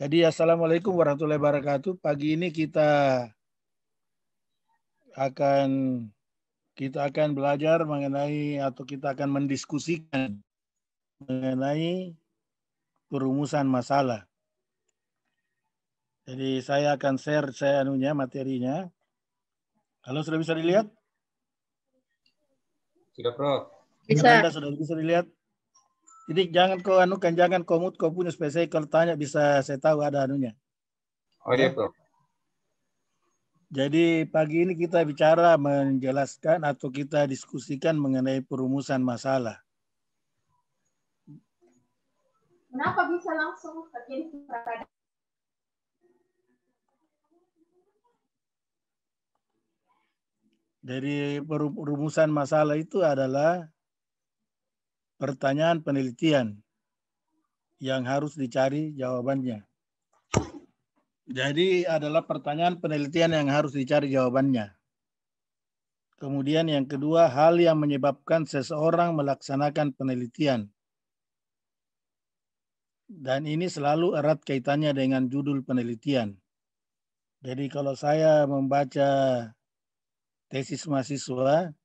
Jadi assalamualaikum warahmatullahi wabarakatuh. Pagi ini akan kita akan belajar mengenai atau kita akan mendiskusikan mengenai perumusan masalah. Jadi saya akan share materinya. Halo, sudah bisa dilihat? Sudah, Prof. Bisa. Anda sudah bisa dilihat? Jadi jangan kau mute kau punya supaya saya kalau tanya bisa saya tahu ada anunya. Oh iya, Prof. Jadi pagi ini kita bicara menjelaskan atau kita diskusikan mengenai perumusan masalah. Kenapa bisa langsung terjadi kecelakaan? Dari perumusan masalah itu adalah pertanyaan penelitian yang harus dicari jawabannya. Jadi adalah pertanyaan penelitian yang harus dicari jawabannya. Kemudian yang kedua, hal yang menyebabkan seseorang melaksanakan penelitian. Dan ini selalu erat kaitannya dengan judul penelitian. Jadi kalau saya membaca tesis mahasiswa,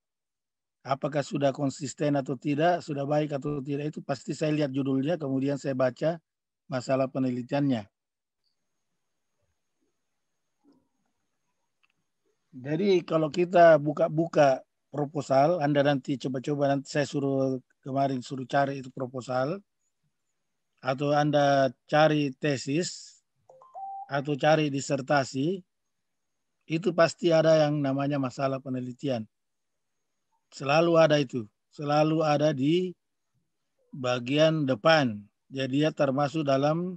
apakah sudah konsisten atau tidak, sudah baik atau tidak, itu pasti saya lihat judulnya, kemudian saya baca masalah penelitiannya. Jadi kalau kita buka-buka proposal, Anda nanti coba-coba, nanti saya suruh cari itu proposal, atau Anda cari tesis, atau cari disertasi, itu pasti ada yang namanya masalah penelitian. Selalu ada itu. Selalu ada di bagian depan. Jadi dia termasuk dalam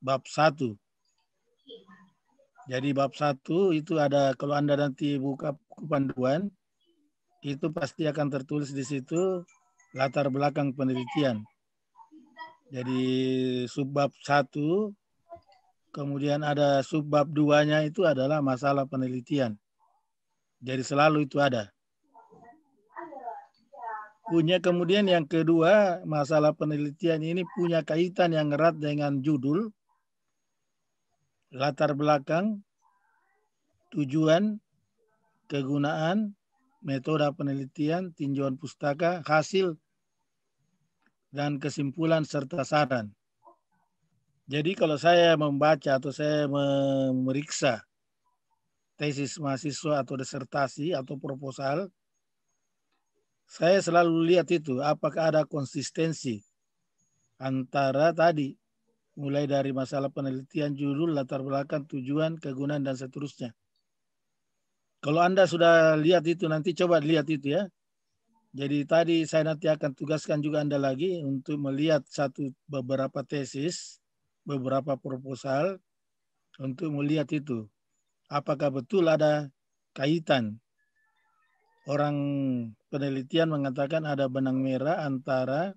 bab 1. Jadi bab 1 itu ada, kalau Anda nanti buka buku panduan, itu pasti akan tertulis di situ latar belakang penelitian. Jadi subbab 1, kemudian ada subbab 2-nya itu adalah masalah penelitian. Jadi selalu itu ada. Kemudian yang kedua, masalah penelitian ini punya kaitan yang erat dengan judul, latar belakang, tujuan, kegunaan, metode penelitian, tinjauan pustaka, hasil, dan kesimpulan serta saran. Jadi kalau saya membaca atau saya memeriksa tesis mahasiswa atau disertasi atau proposal, saya selalu lihat itu apakah ada konsistensi antara tadi, mulai dari masalah penelitian, judul, latar belakang, tujuan, kegunaan, dan seterusnya. Kalau Anda sudah lihat itu, nanti coba lihat itu ya. Jadi tadi saya nanti akan tugaskan juga Anda lagi untuk melihat beberapa tesis, beberapa proposal, untuk melihat itu. Apakah betul ada kaitan. Orang penelitian mengatakan ada benang merah antara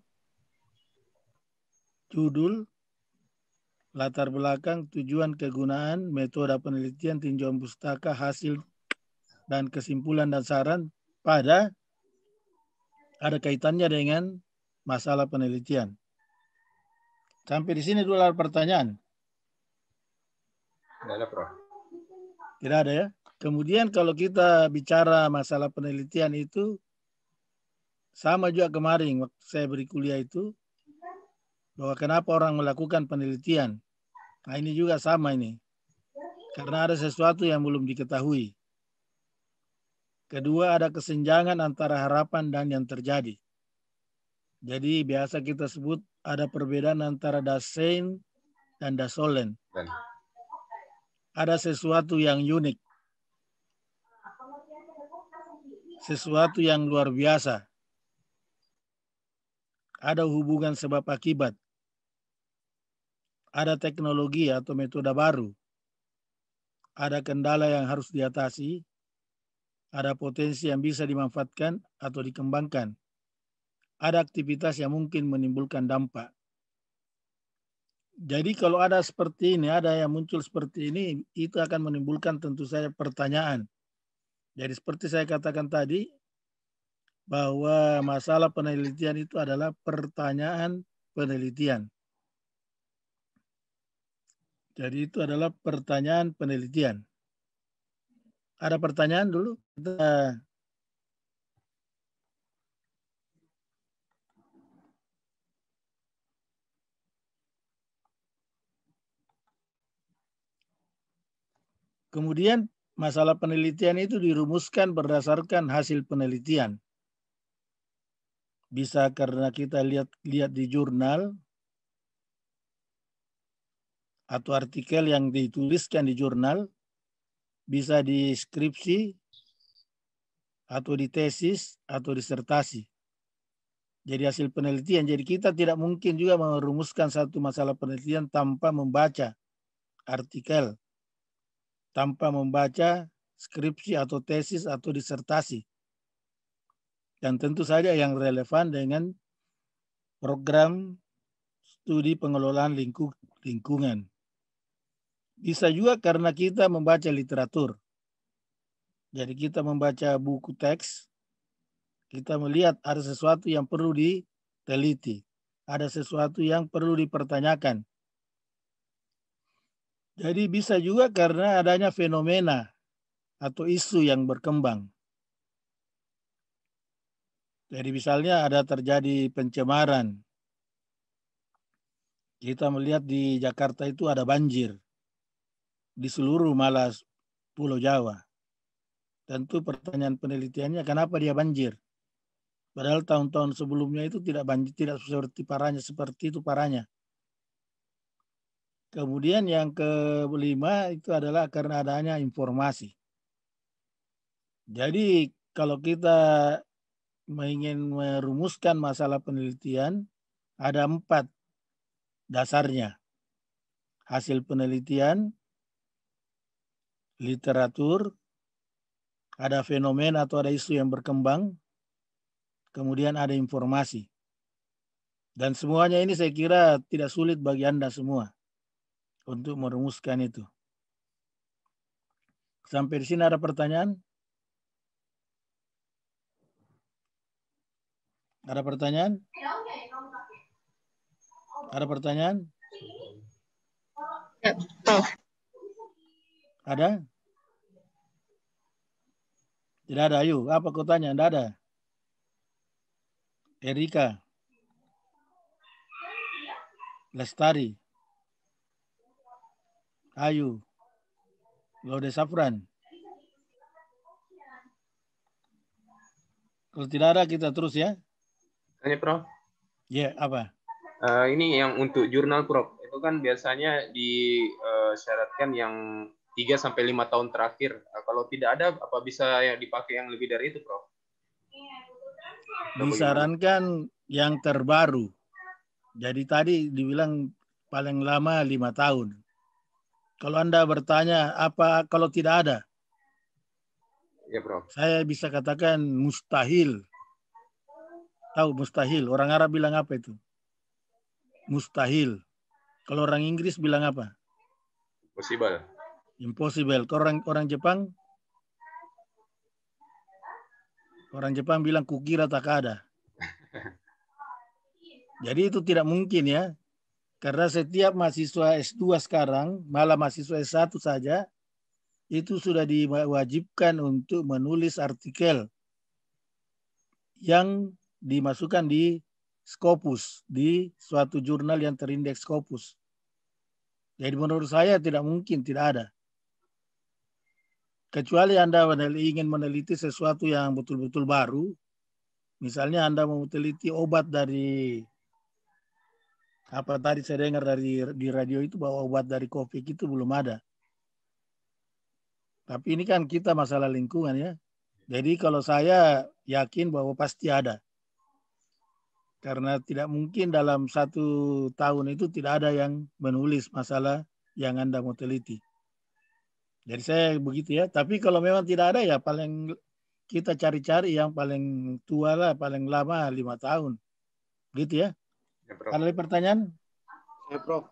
judul, latar belakang, tujuan, kegunaan, metode penelitian, tinjauan pustaka, hasil, dan kesimpulan dan saran pada ada kaitannya dengan masalah penelitian. Sampai di sini dulu pertanyaan. Tidak ada, Prof. Tidak ada ya. Kemudian kalau kita bicara masalah penelitian itu, sama juga kemarin waktu saya beri kuliah itu, bahwa kenapa orang melakukan penelitian. Nah ini juga sama ini. Karena ada sesuatu yang belum diketahui. Kedua, ada kesenjangan antara harapan dan yang terjadi. Jadi biasa kita sebut ada perbedaan antara Dasein dan Dasolen. Ada sesuatu yang unik. Sesuatu yang luar biasa. Ada hubungan sebab akibat. Ada teknologi atau metode baru. Ada kendala yang harus diatasi. Ada potensi yang bisa dimanfaatkan atau dikembangkan. Ada aktivitas yang mungkin menimbulkan dampak. Jadi kalau ada seperti ini, ada yang muncul seperti ini, itu akan menimbulkan tentu saja pertanyaan. Jadi seperti saya katakan tadi, bahwa masalah penelitian itu adalah pertanyaan penelitian. Jadi itu adalah pertanyaan penelitian. Ada pertanyaan dulu? Kemudian masalah penelitian itu dirumuskan berdasarkan hasil penelitian. Bisa karena kita lihat di jurnal atau artikel yang dituliskan di jurnal, bisa di skripsi atau di tesis atau disertasi. Jadi hasil penelitian. Jadi kita tidak mungkin juga merumuskan satu masalah penelitian tanpa membaca artikel, tanpa membaca skripsi atau tesis atau disertasi. Dan tentu saja yang relevan dengan program studi pengelolaan lingkungan. Bisa juga karena kita membaca literatur. Jadi kita membaca buku teks, kita melihat ada sesuatu yang perlu diteliti, ada sesuatu yang perlu dipertanyakan. Jadi bisa juga karena adanya fenomena atau isu yang berkembang. Jadi misalnya ada terjadi pencemaran. Kita melihat di Jakarta itu ada banjir. Di seluruh malah Pulau Jawa. Tentu pertanyaan penelitiannya kenapa dia banjir? Padahal tahun-tahun sebelumnya itu tidak banjir, tidak seperti itu parahnya. Kemudian yang kelima itu adalah karena adanya informasi. Jadi kalau kita ingin merumuskan masalah penelitian, ada 4 dasarnya. Hasil penelitian, literatur, ada fenomena atau ada isu yang berkembang, kemudian ada informasi. Dan semuanya ini saya kira tidak sulit bagi Anda semua untuk merumuskan itu. Sampai di sini ada pertanyaan? Ada pertanyaan? Ada pertanyaan? Ya, Prof. Ada? Tidak ada, ayo. Apa kau tanya? Tidak ada. Erika. Lestari. Ayu. Lode Safran. Kalau tidak ada kita terus ya. Tanya, Prof. Ya, apa? Ini yang untuk jurnal, Prof. Itu kan biasanya disyaratkan yang 3-5 tahun terakhir. Kalau tidak ada, apa bisa yang dipakai yang lebih dari itu, Prof? Disarankan yang terbaru. Jadi tadi dibilang paling lama 5 tahun. Kalau Anda bertanya apa kalau tidak ada? Ya, Prof. Saya bisa katakan mustahil. Tahu mustahil? Orang Arab bilang apa itu? Mustahil. Kalau orang Inggris bilang apa? Possible. Impossible. Kalau orang Jepang? Orang Jepang bilang kukira tak ada. Jadi itu tidak mungkin ya. Karena setiap mahasiswa S2 sekarang, malah mahasiswa S1 saja, itu sudah diwajibkan untuk menulis artikel yang dimasukkan di Scopus, di suatu jurnal yang terindeks Scopus. Jadi menurut saya tidak mungkin tidak ada. Kecuali Anda ingin meneliti sesuatu yang betul-betul baru, misalnya Anda mau meneliti obat dari apa tadi saya dengar di radio itu bahwa obat dari COVID itu belum ada. Tapi ini kan kita masalah lingkungan ya. Jadi kalau saya yakin bahwa pasti ada. Karena tidak mungkin dalam 1 tahun itu tidak ada yang menulis masalah yang Anda mau teliti. Jadi saya begitu ya. Tapi kalau memang tidak ada ya paling kita cari-cari yang paling tua lah, paling lama 5 tahun. Gitu ya. Ya, Prof. Ada lagi pertanyaan? Ya, Prof.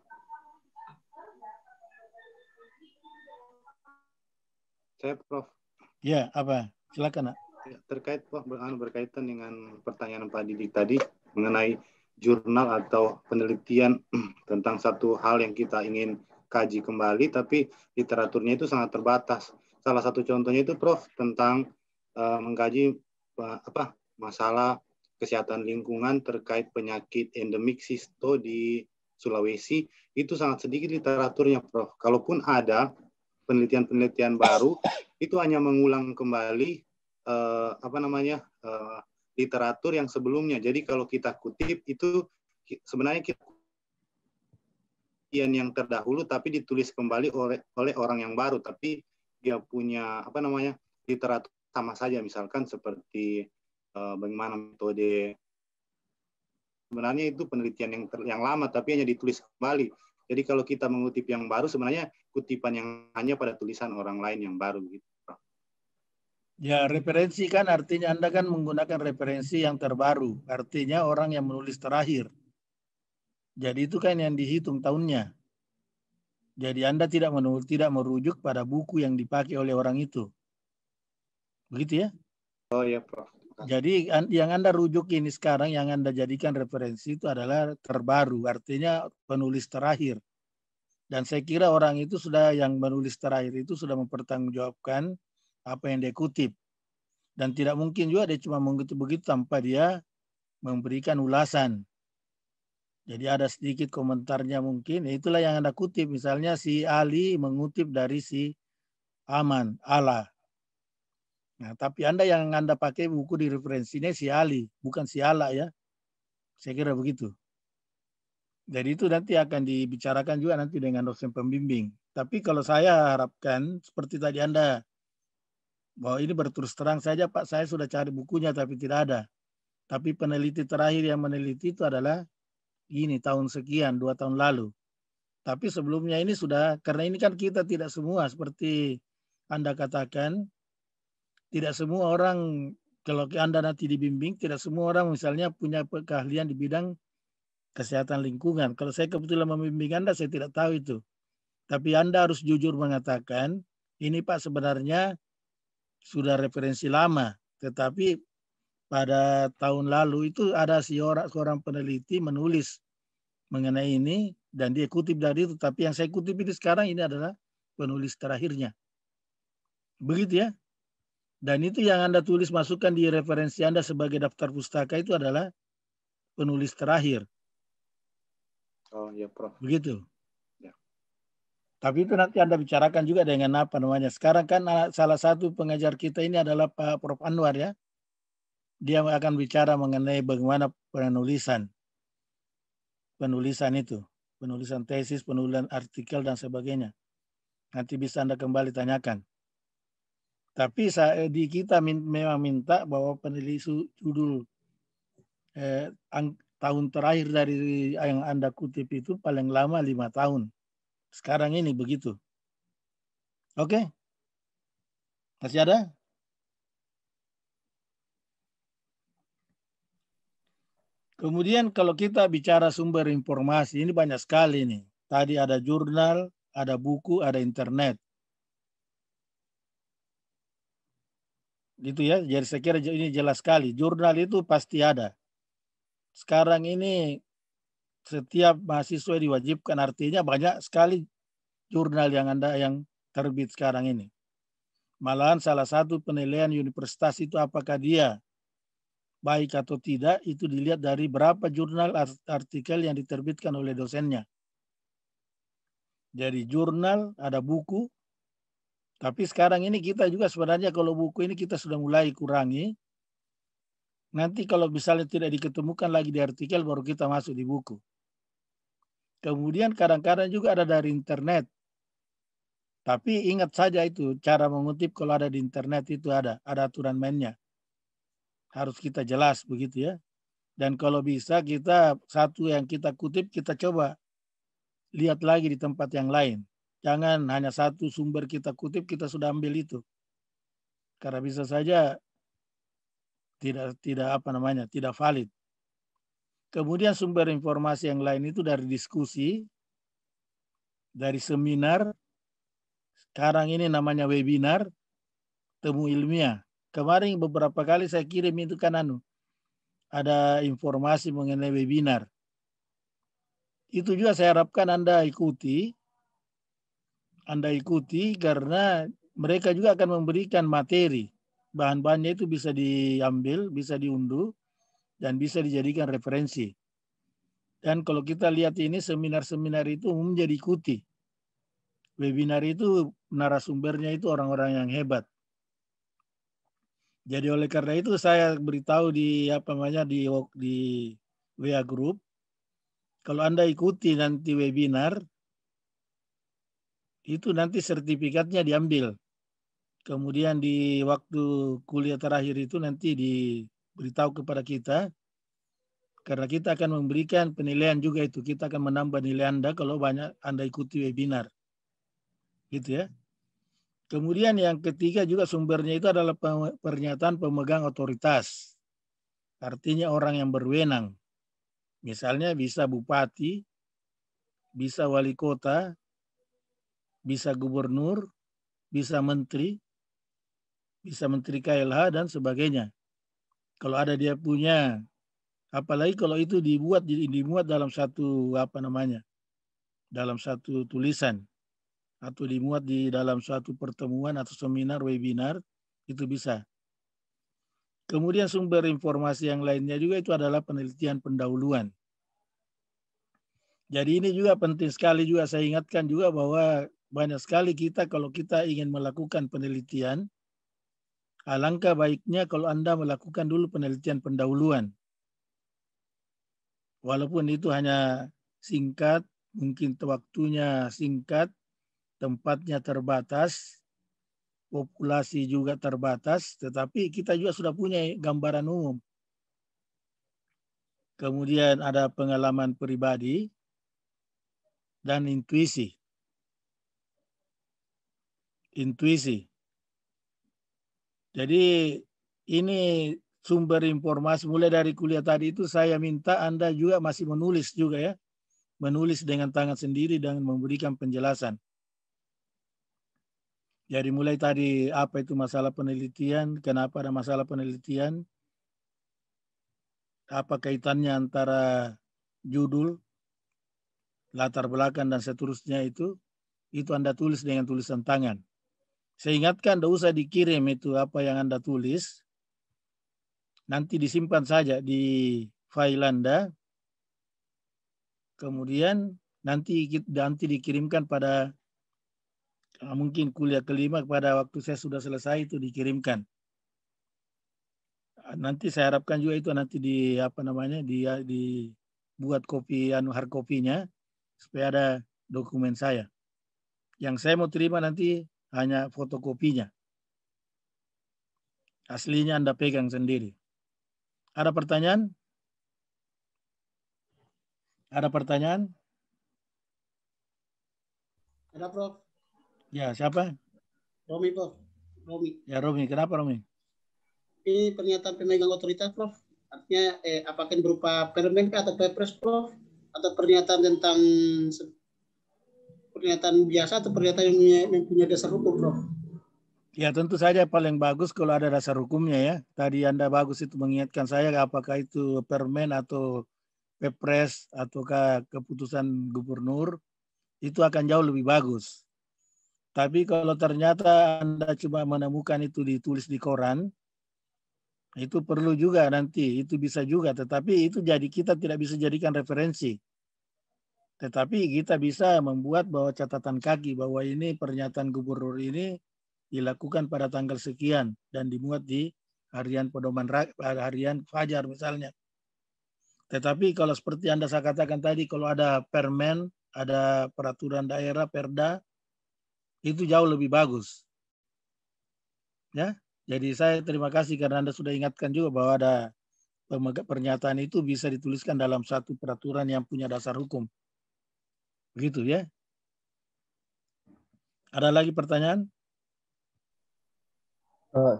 Saya, Prof. Ya, apa? Silakan, Nak. Ya, terkait Prof, berkaitan dengan pertanyaan Pak Didik tadi mengenai jurnal atau penelitian tentang satu hal yang kita ingin kaji kembali, tapi literaturnya itu sangat terbatas. Salah satu contohnya itu Prof tentang mengkaji masalah kesehatan lingkungan terkait penyakit endemik sisto di Sulawesi. Itu sangat sedikit literaturnya Prof. Kalaupun ada penelitian-penelitian baru, itu hanya mengulang kembali literatur yang sebelumnya. Jadi kalau kita kutip itu sebenarnya kita yang terdahulu tapi ditulis kembali oleh orang yang baru, tapi dia punya literatur sama saja, misalkan seperti bagaimana metode, sebenarnya itu penelitian yang lama tapi hanya ditulis kembali. Jadi kalau kita mengutip yang baru, sebenarnya kutipan yang hanya pada tulisan orang lain yang baru gitu. Ya, referensi kan artinya Anda kan menggunakan referensi yang terbaru. Artinya orang yang menulis terakhir. Jadi itu kan yang dihitung tahunnya. Jadi Anda tidak merujuk pada buku yang dipakai oleh orang itu. Begitu ya? Oh ya, Prof. Jadi yang Anda rujuk ini sekarang, yang Anda jadikan referensi itu adalah terbaru. Artinya penulis terakhir. Dan saya kira orang itu sudah, yang menulis terakhir itu sudah mempertanggungjawabkan apa yang dia kutip. Dan tidak mungkin juga dia cuma mengutip begitu tanpa dia memberikan ulasan. Jadi ada sedikit komentarnya mungkin. Itulah yang Anda kutip. Misalnya si Ali mengutip dari si Allah. Nah, tapi yang Anda pakai buku di referensinya si Ali, bukan si Allah ya. Saya kira begitu. Jadi itu nanti akan dibicarakan juga nanti dengan dosen pembimbing. Tapi kalau saya harapkan seperti tadi Anda, bahwa ini berterus terang saja Pak, saya sudah cari bukunya tapi tidak ada. Tapi peneliti terakhir yang meneliti itu adalah ini tahun sekian, 2 tahun lalu. Tapi sebelumnya ini sudah, karena ini kan kita tidak semua seperti Anda katakan, tidak semua orang, kalau Anda nanti dibimbing, tidak semua orang misalnya punya keahlian di bidang kesehatan lingkungan. Kalau saya kebetulan membimbing Anda, saya tidak tahu itu. Tapi Anda harus jujur mengatakan, ini Pak sebenarnya sudah referensi lama. Tetapi pada tahun lalu itu ada seorang peneliti menulis mengenai ini, dan dia kutip dari itu. Tapi yang saya kutip ini sekarang ini adalah penulis terakhirnya. Begitu ya. Dan itu yang Anda tulis masukkan di referensi Anda sebagai daftar pustaka itu adalah penulis terakhir. Oh ya, Prof. Begitu. Ya. Tapi itu nanti Anda bicarakan juga dengan apa namanya. Sekarang kan salah satu pengajar kita ini adalah Pak Prof Anwar ya. Dia akan bicara mengenai bagaimana penulisan itu. Penulisan tesis, penulisan artikel dan sebagainya. Nanti bisa Anda kembali tanyakan. Tapi di kita memang minta bahwa peneliti judul tahun terakhir dari yang Anda kutip itu paling lama 5 tahun. Sekarang ini begitu. Oke? Masih ada? Kemudian kalau kita bicara sumber informasi, ini banyak sekali nih. Tadi ada jurnal, ada buku, ada internet. Gitu ya, jadi saya kira ini jelas sekali. Jurnal itu pasti ada. Sekarang ini setiap mahasiswa diwajibkan, artinya banyak sekali jurnal yang terbit sekarang ini. Malahan salah satu penilaian universitas itu apakah dia baik atau tidak, itu dilihat dari berapa jurnal artikel yang diterbitkan oleh dosennya. Jadi jurnal, ada buku, tapi sekarang ini kita juga sebenarnya kalau buku ini kita sudah mulai kurangi. Nanti kalau misalnya tidak diketemukan lagi di artikel, baru kita masuk di buku. Kemudian kadang-kadang juga ada dari internet. Tapi ingat saja itu, cara mengutip kalau ada di internet itu ada aturan mainnya. Harus kita jelas begitu ya. Dan kalau bisa kita, satu yang kita kutip, kita coba lihat lagi di tempat yang lain. Jangan hanya satu sumber kita kutip, kita sudah ambil itu. Karena bisa saja tidak valid. Kemudian sumber informasi yang lain itu dari diskusi, dari seminar, sekarang ini namanya webinar, temu ilmiah. Kemarin beberapa kali saya kirim itu kan ada informasi mengenai webinar. Itu juga saya harapkan Anda ikuti, Anda ikuti karena mereka juga akan memberikan materi. Bahan-bahannya itu bisa diambil, bisa diunduh, dan bisa dijadikan referensi. Dan kalau kita lihat ini seminar-seminar itu umumnya diikuti. Webinar itu narasumbernya itu orang-orang yang hebat. Jadi oleh karena itu saya beritahu di di WA Group, kalau Anda ikuti nanti webinar, itu nanti sertifikatnya diambil. Kemudian di waktu kuliah terakhir itu nanti diberitahu kepada kita, karena kita akan memberikan penilaian juga itu. Kita akan menambah nilai Anda kalau banyak Anda ikuti webinar. Gitu ya. Kemudian yang ketiga juga sumbernya itu adalah pernyataan pemegang otoritas. Artinya orang yang berwenang. Misalnya bisa bupati, bisa wali kota, bisa gubernur, bisa menteri KLH dan sebagainya. Kalau ada dia punya, apalagi kalau itu dimuat dalam satu dalam satu tulisan atau dimuat di dalam suatu pertemuan atau seminar, webinar, itu bisa. Kemudian sumber informasi yang lainnya juga itu adalah penelitian pendahuluan. Jadi ini juga penting sekali juga saya ingatkan juga bahwa banyak sekali kita kalau kita ingin melakukan penelitian, alangkah baiknya kalau Anda melakukan dulu penelitian pendahuluan. Walaupun itu hanya singkat, mungkin waktunya singkat, tempatnya terbatas, populasi juga terbatas, tetapi kita juga sudah punya gambaran umum. Kemudian ada pengalaman pribadi dan intuisi. Jadi ini sumber informasi mulai dari kuliah tadi itu saya minta Anda juga masih menulis juga ya. Menulis dengan tangan sendiri dan memberikan penjelasan. Jadi mulai tadi apa itu masalah penelitian, kenapa ada masalah penelitian, apa kaitannya antara judul, latar belakang dan seterusnya itu Anda tulis dengan tulisan tangan. Saya ingatkan tidak usah dikirim itu apa yang Anda tulis, nanti disimpan saja di file Anda, kemudian nanti dikirimkan pada mungkin kuliah kelima pada waktu saya sudah selesai itu dikirimkan. Nanti saya harapkan juga itu nanti dibuat kopi hard copy-nya supaya ada dokumen saya. Yang saya mau terima nanti hanya fotokopinya. Aslinya Anda pegang sendiri. Ada pertanyaan? Ada pertanyaan? Ada, Prof. Ya, siapa? Romi, Prof. Romi. Ya, Romi. Kenapa, Romi? Ini pernyataan pemegang otoritas, Prof. Artinya apakah berupa permen atau perpres, Prof? Atau pernyataan tentang pernyataan biasa atau pernyataan yang punya dasar hukum, Prof? Ya, tentu saja paling bagus kalau ada dasar hukumnya ya. Tadi Anda bagus itu mengingatkan saya apakah itu permen atau perpres ataukah keputusan gubernur, itu akan jauh lebih bagus. Tapi kalau ternyata Anda cuma menemukan itu ditulis di koran, itu perlu juga nanti, itu bisa juga. Tetapi itu kita tidak bisa jadikan referensi. Tetapi kita bisa membuat bahwa catatan kaki bahwa ini pernyataan gubernur ini dilakukan pada tanggal sekian dan dimuat di harian harian Fajar misalnya. Tetapi kalau seperti Anda saya katakan tadi, kalau ada permen, ada peraturan daerah, perda, itu jauh lebih bagus. Ya, jadi saya terima kasih karena Anda sudah ingatkan juga bahwa ada pernyataan itu bisa dituliskan dalam satu peraturan yang punya dasar hukum. Begitu ya. Ada lagi pertanyaan?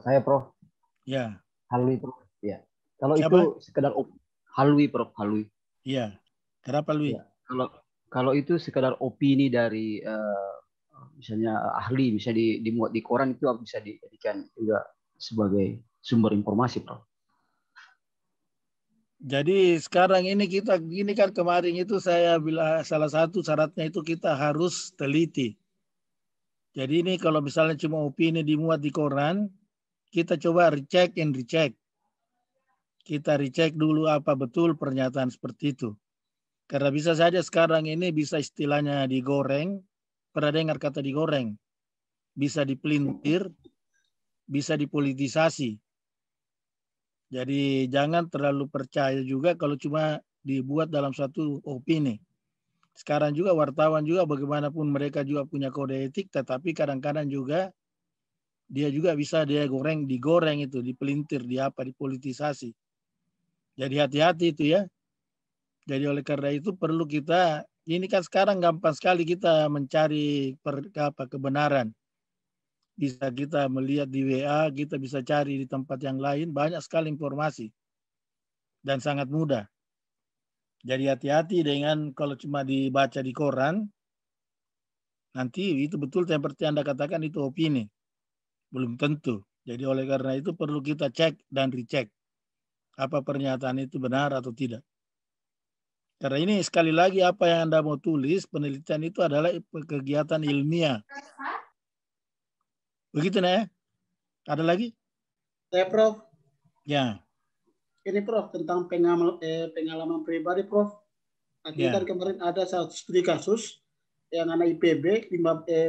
Saya, Prof. Ya. Halwi, Prof. Ya. Kalau Siapa? itu sekedar Halwi, Prof. Halwi. Iya. Kenapa, Halwi? Ya. Kalau itu sekedar opini dari misalnya ahli, bisa dimuat di koran, itu bisa dijadikan juga sebagai sumber informasi, Prof. Jadi sekarang ini kan kemarin itu saya bilang salah satu syaratnya itu kita harus teliti. Jadi ini kalau misalnya cuma opini dimuat di koran, kita coba recheck and recheck. Kita recheck dulu apa betul pernyataan seperti itu. Karena bisa saja sekarang ini bisa istilahnya digoreng. Pernah dengar kata digoreng? Bisa dipelintir, bisa dipolitisasi. Jadi jangan terlalu percaya juga kalau cuma dibuat dalam satu opini. Sekarang juga wartawan juga bagaimanapun mereka juga punya kode etik, tetapi kadang-kadang juga dia juga bisa dia digoreng itu, dipelintir, dipolitisasi. Jadi hati-hati itu ya. Jadi oleh karena itu perlu kita, ini kan sekarang gampang sekali kita mencari kebenaran. Bisa kita melihat di WA, kita bisa cari di tempat yang lain, banyak sekali informasi. Dan sangat mudah. Jadi hati-hati dengan kalau cuma dibaca di koran, nanti itu betul seperti Anda katakan itu opini. Belum tentu. Jadi oleh karena itu perlu kita cek dan recheck. Apa pernyataan itu benar atau tidak. Karena ini sekali lagi apa yang Anda mau tulis, penelitian itu adalah kegiatan ilmiah. Begitu ya? Ada lagi? Prof. Ya. Ini Prof tentang pengalaman pribadi Prof. Artinya kan kemarin ada satu studi kasus yang anak IPB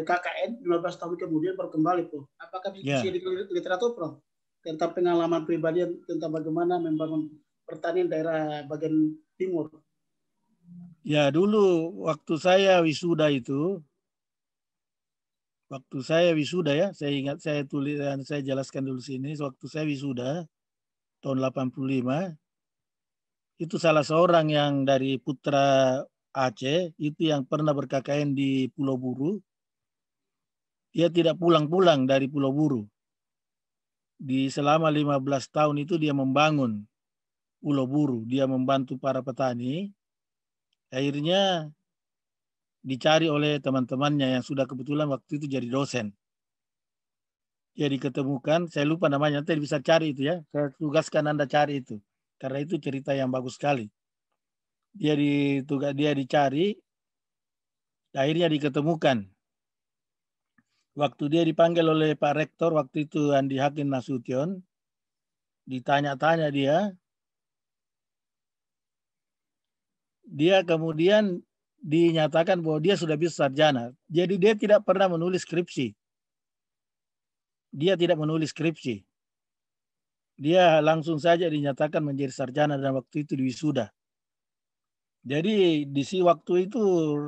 KKN 15 tahun kemudian baru kembali Prof. Apakah bisa di literatur Prof tentang pengalaman pribadi tentang bagaimana membangun pertanian daerah bagian timur? Ya dulu waktu saya wisuda itu. Waktu saya wisuda ya, saya ingat saya tulis dan saya jelaskan dulu sini. Waktu saya wisuda tahun 85, itu salah seorang yang dari putra Aceh, itu yang pernah ber-KKN di Pulau Buru. Dia tidak pulang-pulang dari Pulau Buru. Di selama 15 tahun itu dia membangun Pulau Buru. Dia membantu para petani. Akhirnya dicari oleh teman-temannya yang sudah kebetulan waktu itu jadi dosen. Dia diketemukan, saya lupa namanya, nanti bisa cari itu ya. Saya tugaskan Anda cari itu. Karena itu cerita yang bagus sekali. Dia dicari, akhirnya diketemukan. Waktu dia dipanggil oleh Pak Rektor, waktu itu Andi Hakim Nasution, ditanya-tanya dia kemudian dinyatakan bahwa dia sudah bisa sarjana. Jadi dia tidak pernah menulis skripsi. Dia tidak menulis skripsi. Dia langsung saja dinyatakan menjadi sarjana dan waktu itu diwisuda. Jadi di waktu itu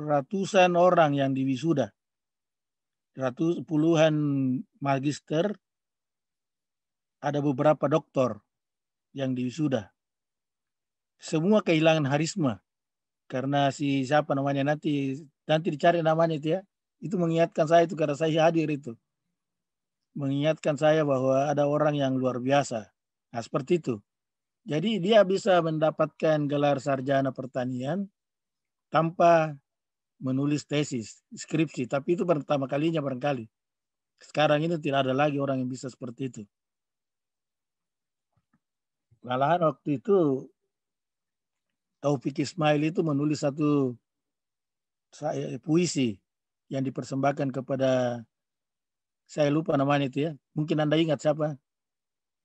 ratusan orang yang diwisuda. Puluhan magister, ada beberapa doktor yang diwisuda. Semua kehilangan harisma. Karena siapa namanya nanti dicari namanya itu ya. Itu mengingatkan saya itu karena saya hadir itu. Mengingatkan saya bahwa ada orang yang luar biasa. Nah seperti itu. Jadi dia bisa mendapatkan gelar sarjana pertanian tanpa menulis tesis, skripsi. Tapi itu pertama kalinya barangkali. Sekarang ini tidak ada lagi orang yang bisa seperti itu. Malahan waktu itu Taufik Ismail itu menulis satu puisi yang dipersembahkan kepada, saya lupa namanya itu ya. Mungkin Anda ingat siapa?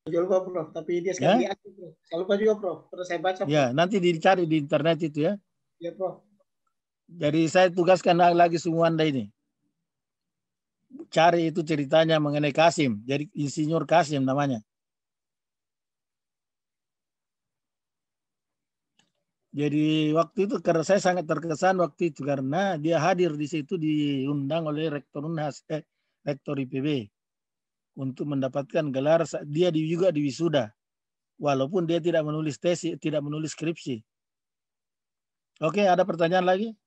Saya lupa Prof, tapi dia sekali aktif Prof. Saya lupa juga Prof, terus saya baca Prof. Ya, nanti dicari di internet itu ya. Ya Prof. Jadi saya tugaskan lagi semua Anda ini. Cari itu ceritanya mengenai Kasim. Jadi Insinyur Kasim namanya. Jadi waktu itu karena saya sangat terkesan waktu itu karena dia hadir di situ diundang oleh Rektor Unhas, Rektor IPB untuk mendapatkan gelar. Dia juga diwisuda, walaupun dia tidak menulis tesis, tidak menulis skripsi. Oke, ada pertanyaan lagi?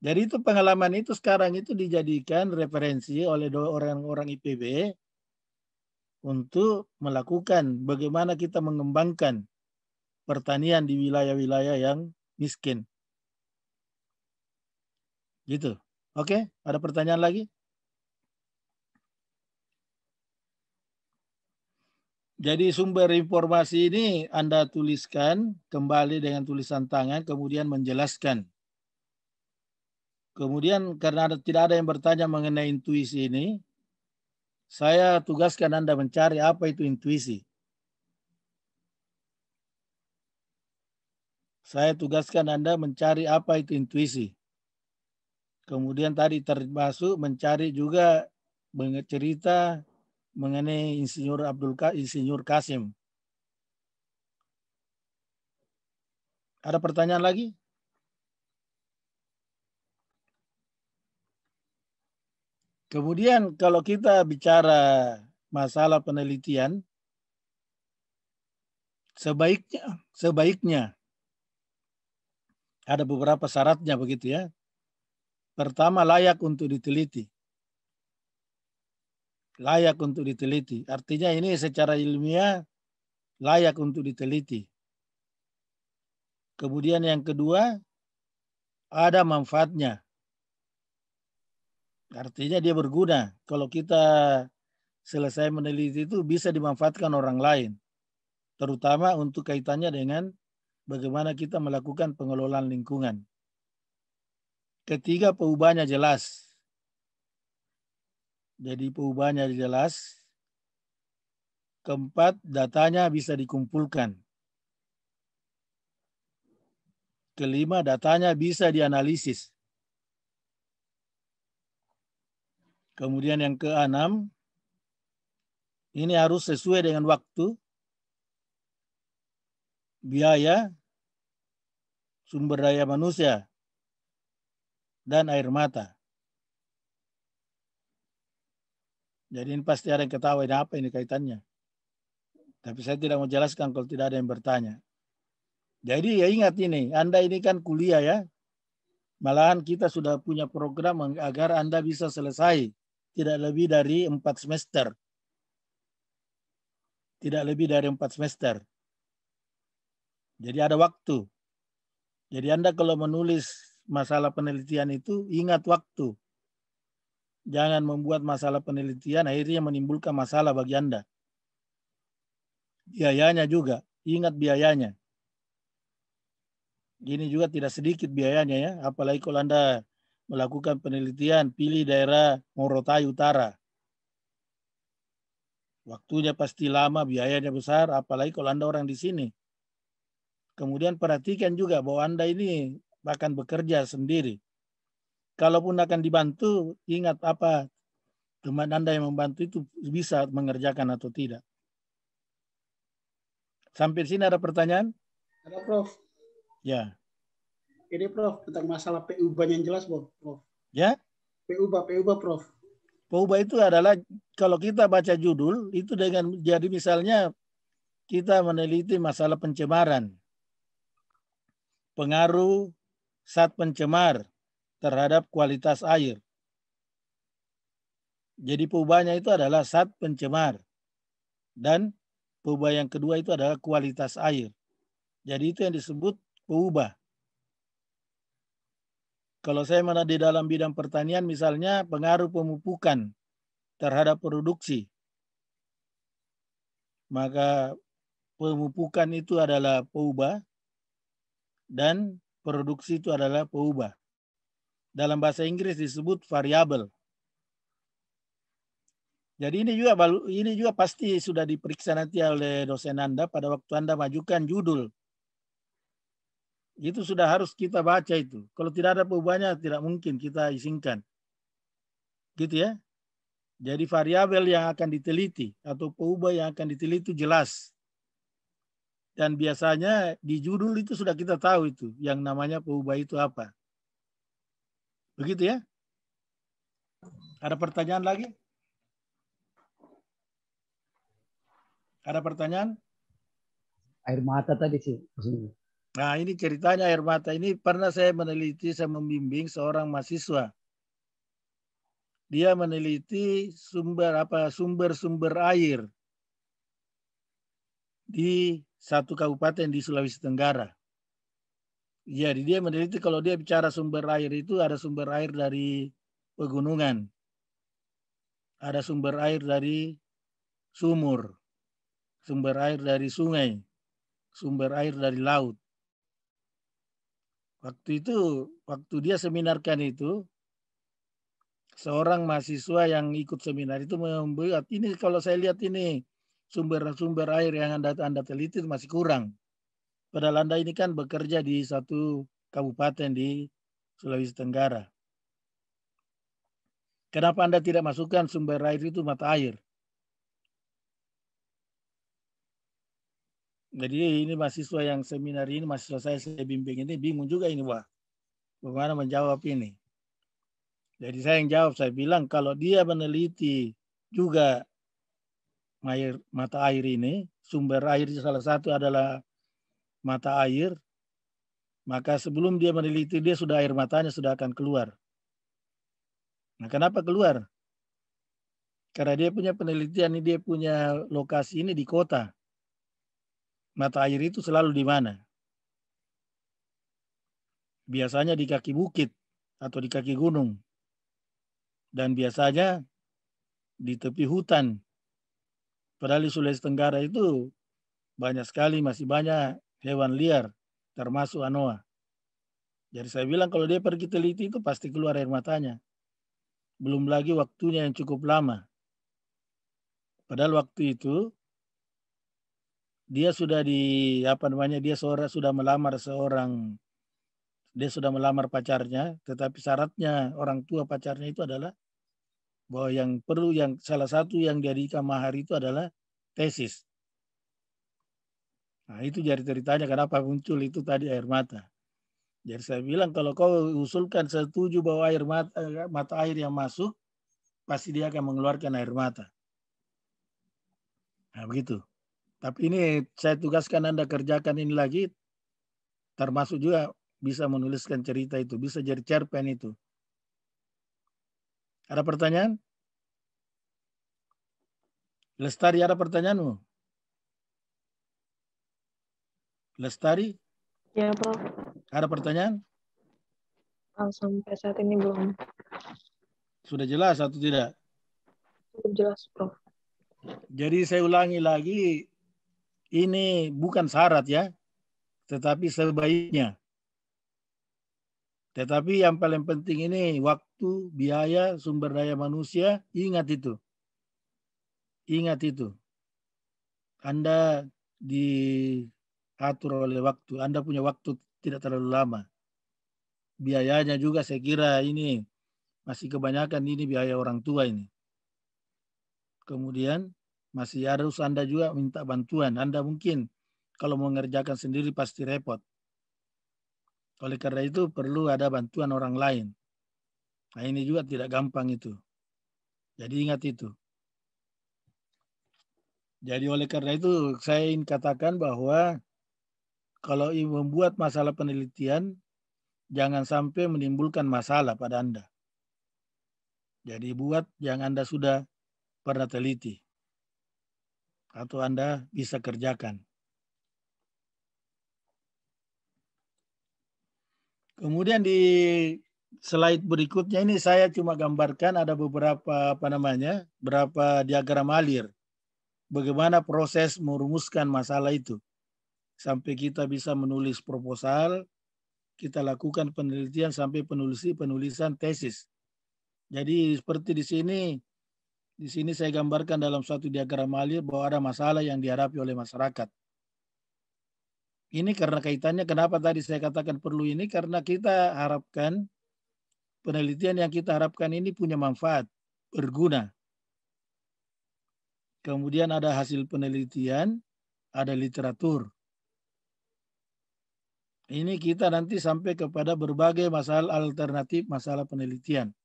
Jadi itu pengalaman itu sekarang itu dijadikan referensi oleh orang-orang IPB untuk melakukan bagaimana kita mengembangkan pertanian di wilayah-wilayah yang miskin. Gitu. Oke, ada pertanyaan lagi? Jadi sumber informasi ini Anda tuliskan kembali dengan tulisan tangan, kemudian menjelaskan. Kemudian karena tidak ada yang bertanya mengenai intuisi ini, saya tugaskan Anda mencari apa itu intuisi. Saya tugaskan Anda mencari apa itu intuisi. Kemudian tadi termasuk mencari juga cerita mengenai Insinyur Kasim. Ada pertanyaan lagi? Kemudian kalau kita bicara masalah penelitian, sebaiknya ada beberapa syaratnya begitu ya. Pertama, layak untuk diteliti. Layak untuk diteliti. Artinya ini secara ilmiah layak untuk diteliti. Kemudian yang kedua, ada manfaatnya. Artinya dia berguna. Kalau kita selesai meneliti itu bisa dimanfaatkan orang lain. Terutama untuk kaitannya dengan bagaimana kita melakukan pengelolaan lingkungan. Ketiga, perubahannya jelas. Jadi perubahannya jelas. Keempat, datanya bisa dikumpulkan. Kelima, datanya bisa dianalisis. Kemudian yang keenam, ini harus sesuai dengan waktu, biaya, sumber daya manusia, dan air mata. Jadi ini pasti ada yang ketawa, ini apa ini kaitannya. Tapi saya tidak mau jelaskan kalau tidak ada yang bertanya. Jadi ya ingat ini, Anda ini kan kuliah ya. Malahan kita sudah punya program agar Anda bisa selesai. Tidak lebih dari 4 semester. Tidak lebih dari 4 semester. Jadi ada waktu. Jadi Anda kalau menulis masalah penelitian itu, ingat waktu. Jangan membuat masalah penelitian akhirnya menimbulkan masalah bagi Anda. Biayanya juga, ingat biayanya. Ini juga tidak sedikit biayanya ya, apalagi kalau Anda melakukan penelitian, pilih daerah Morotai Utara. Waktunya pasti lama, biayanya besar, apalagi kalau Anda orang di sini. Kemudian perhatikan juga bahwa Anda ini akan bekerja sendiri. Kalaupun akan dibantu, ingat apa teman Anda yang membantu itu bisa mengerjakan atau tidak. Sampai sini ada pertanyaan? Ada, Prof. Ya. Ini, Prof, tentang masalah PUBA yang jelas, Prof. Ya? PUBA, Prof. PUBA itu adalah, kalau kita baca judul, itu dengan, jadi misalnya kita meneliti masalah pencemaran. Pengaruh zat pencemar terhadap kualitas air. Jadi perubahannya itu adalah zat pencemar. Dan perubahan yang kedua itu adalah kualitas air. Jadi itu yang disebut perubahan. Kalau saya mana di dalam bidang pertanian misalnya pengaruh pemupukan terhadap produksi. Maka pemupukan itu adalah perubahan dan produksi itu adalah perubahan. Dalam bahasa Inggris disebut variabel. Jadi ini juga pasti sudah diperiksa nanti oleh dosen Anda pada waktu Anda majukan judul. Itu sudah harus kita baca itu. Kalau tidak ada perubahannya tidak mungkin kita izinkan. Gitu ya. Jadi variabel yang akan diteliti atau perubahan yang akan diteliti jelas. Dan biasanya di judul itu sudah kita tahu itu yang namanya perubahan itu apa. Begitu ya. Ada pertanyaan lagi? Ada pertanyaan? Air mata tadi sih. Nah ini ceritanya air mata ini pernah saya meneliti, saya membimbing seorang mahasiswa. Dia meneliti sumber-sumber air di satu kabupaten di Sulawesi Tenggara. Jadi dia meneliti kalau dia bicara sumber air itu ada sumber air dari pegunungan. Ada sumber air dari sumur. Sumber air dari sungai. Sumber air dari laut. Waktu dia seminarkan itu, seorang mahasiswa yang ikut seminar itu membuat, ini kalau saya lihat ini sumber-sumber air yang Anda teliti masih kurang. Padahal Anda ini kan bekerja di satu kabupaten di Sulawesi Tenggara. Kenapa Anda tidak masukkan sumber air itu mata air? Jadi ini mahasiswa yang seminar ini, mahasiswa saya bimbing ini bingung juga ini, Wah. Bagaimana menjawab ini? Jadi saya yang jawab, saya bilang kalau dia meneliti juga mata air ini, sumber air salah satu adalah mata air, maka sebelum dia meneliti dia sudah air matanya sudah akan keluar. Nah, kenapa keluar? Karena dia punya penelitian ini, dia punya lokasi ini di kota. Mata air itu selalu di mana? Biasanya di kaki bukit atau di kaki gunung. Dan biasanya di tepi hutan. Padahal di Sulawesi Tenggara itu banyak sekali, masih banyak hewan liar, termasuk anoa. Jadi saya bilang kalau dia pergi teliti itu pasti keluar air matanya. Belum lagi waktunya yang cukup lama. Padahal waktu itu dia sudah dia sudah melamar pacarnya, tetapi syaratnya orang tua pacarnya itu adalah bahwa salah satu yang dijadikan mahar itu adalah tesis. Nah, itu jadi ceritanya kenapa muncul itu tadi air mata. Jadi saya bilang kalau kau usulkan setuju bahwa mata air yang masuk, pasti dia akan mengeluarkan air mata. Nah, begitu. Tapi ini saya tugaskan Anda kerjakan ini lagi, termasuk juga bisa menuliskan cerita itu, bisa jadi cerpen itu. Ada pertanyaan? Lestari, ada pertanyaanmu? Lestari? Ya, Prof. Ada pertanyaan? Sampai saat ini belum. Sudah jelas atau tidak? Cukup jelas, Prof. Jadi saya ulangi lagi, ini bukan syarat ya, tetapi sebaiknya. Tetapi yang paling penting ini waktu, biaya, sumber daya manusia, ingat itu. Ingat itu. Anda diatur oleh waktu. Anda punya waktu tidak terlalu lama. Biayanya juga saya kira ini masih kebanyakan ini biaya orang tua ini. Kemudian masih harus Anda juga minta bantuan. Anda mungkin kalau mau mengerjakan sendiri pasti repot. Oleh karena itu perlu ada bantuan orang lain. Nah ini juga tidak gampang itu. Jadi ingat itu. Jadi oleh karena itu saya ingin katakan bahwa kalau membuat masalah penelitian, jangan sampai menimbulkan masalah pada Anda. Jadi buat yang Anda sudah pernah teliti. Atau Anda bisa kerjakan. Kemudian di slide berikutnya ini saya cuma gambarkan ada beberapa berapa diagram alir. Bagaimana proses merumuskan masalah itu. Sampai kita bisa menulis proposal, kita lakukan penelitian sampai penulisan tesis. Jadi seperti di sini saya gambarkan dalam suatu diagram alir bahwa ada masalah yang dihadapi oleh masyarakat. Ini karena kaitannya kenapa tadi saya katakan perlu ini, karena kita harapkan penelitian yang kita harapkan ini punya manfaat, berguna. Kemudian ada hasil penelitian, ada literatur. Ini kita nanti sampai kepada berbagai masalah alternatif masalah penelitian.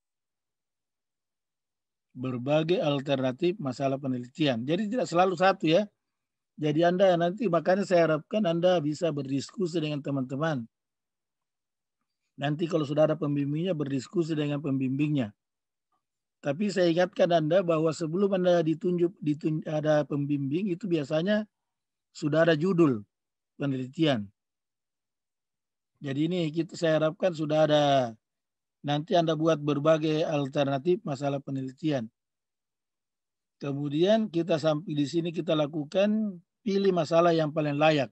Berbagai alternatif masalah penelitian. Jadi tidak selalu satu ya. Jadi Anda nanti makanya saya harapkan Anda bisa berdiskusi dengan teman-teman. Nanti kalau sudah ada pembimbingnya berdiskusi dengan pembimbingnya. Tapi saya ingatkan Anda bahwa sebelum Anda ditunjuk ada pembimbing itu biasanya sudah ada judul penelitian. Jadi ini saya harapkan sudah ada, nanti Anda buat berbagai alternatif masalah penelitian. Kemudian kita sampai di sini kita lakukan pilih masalah yang paling layak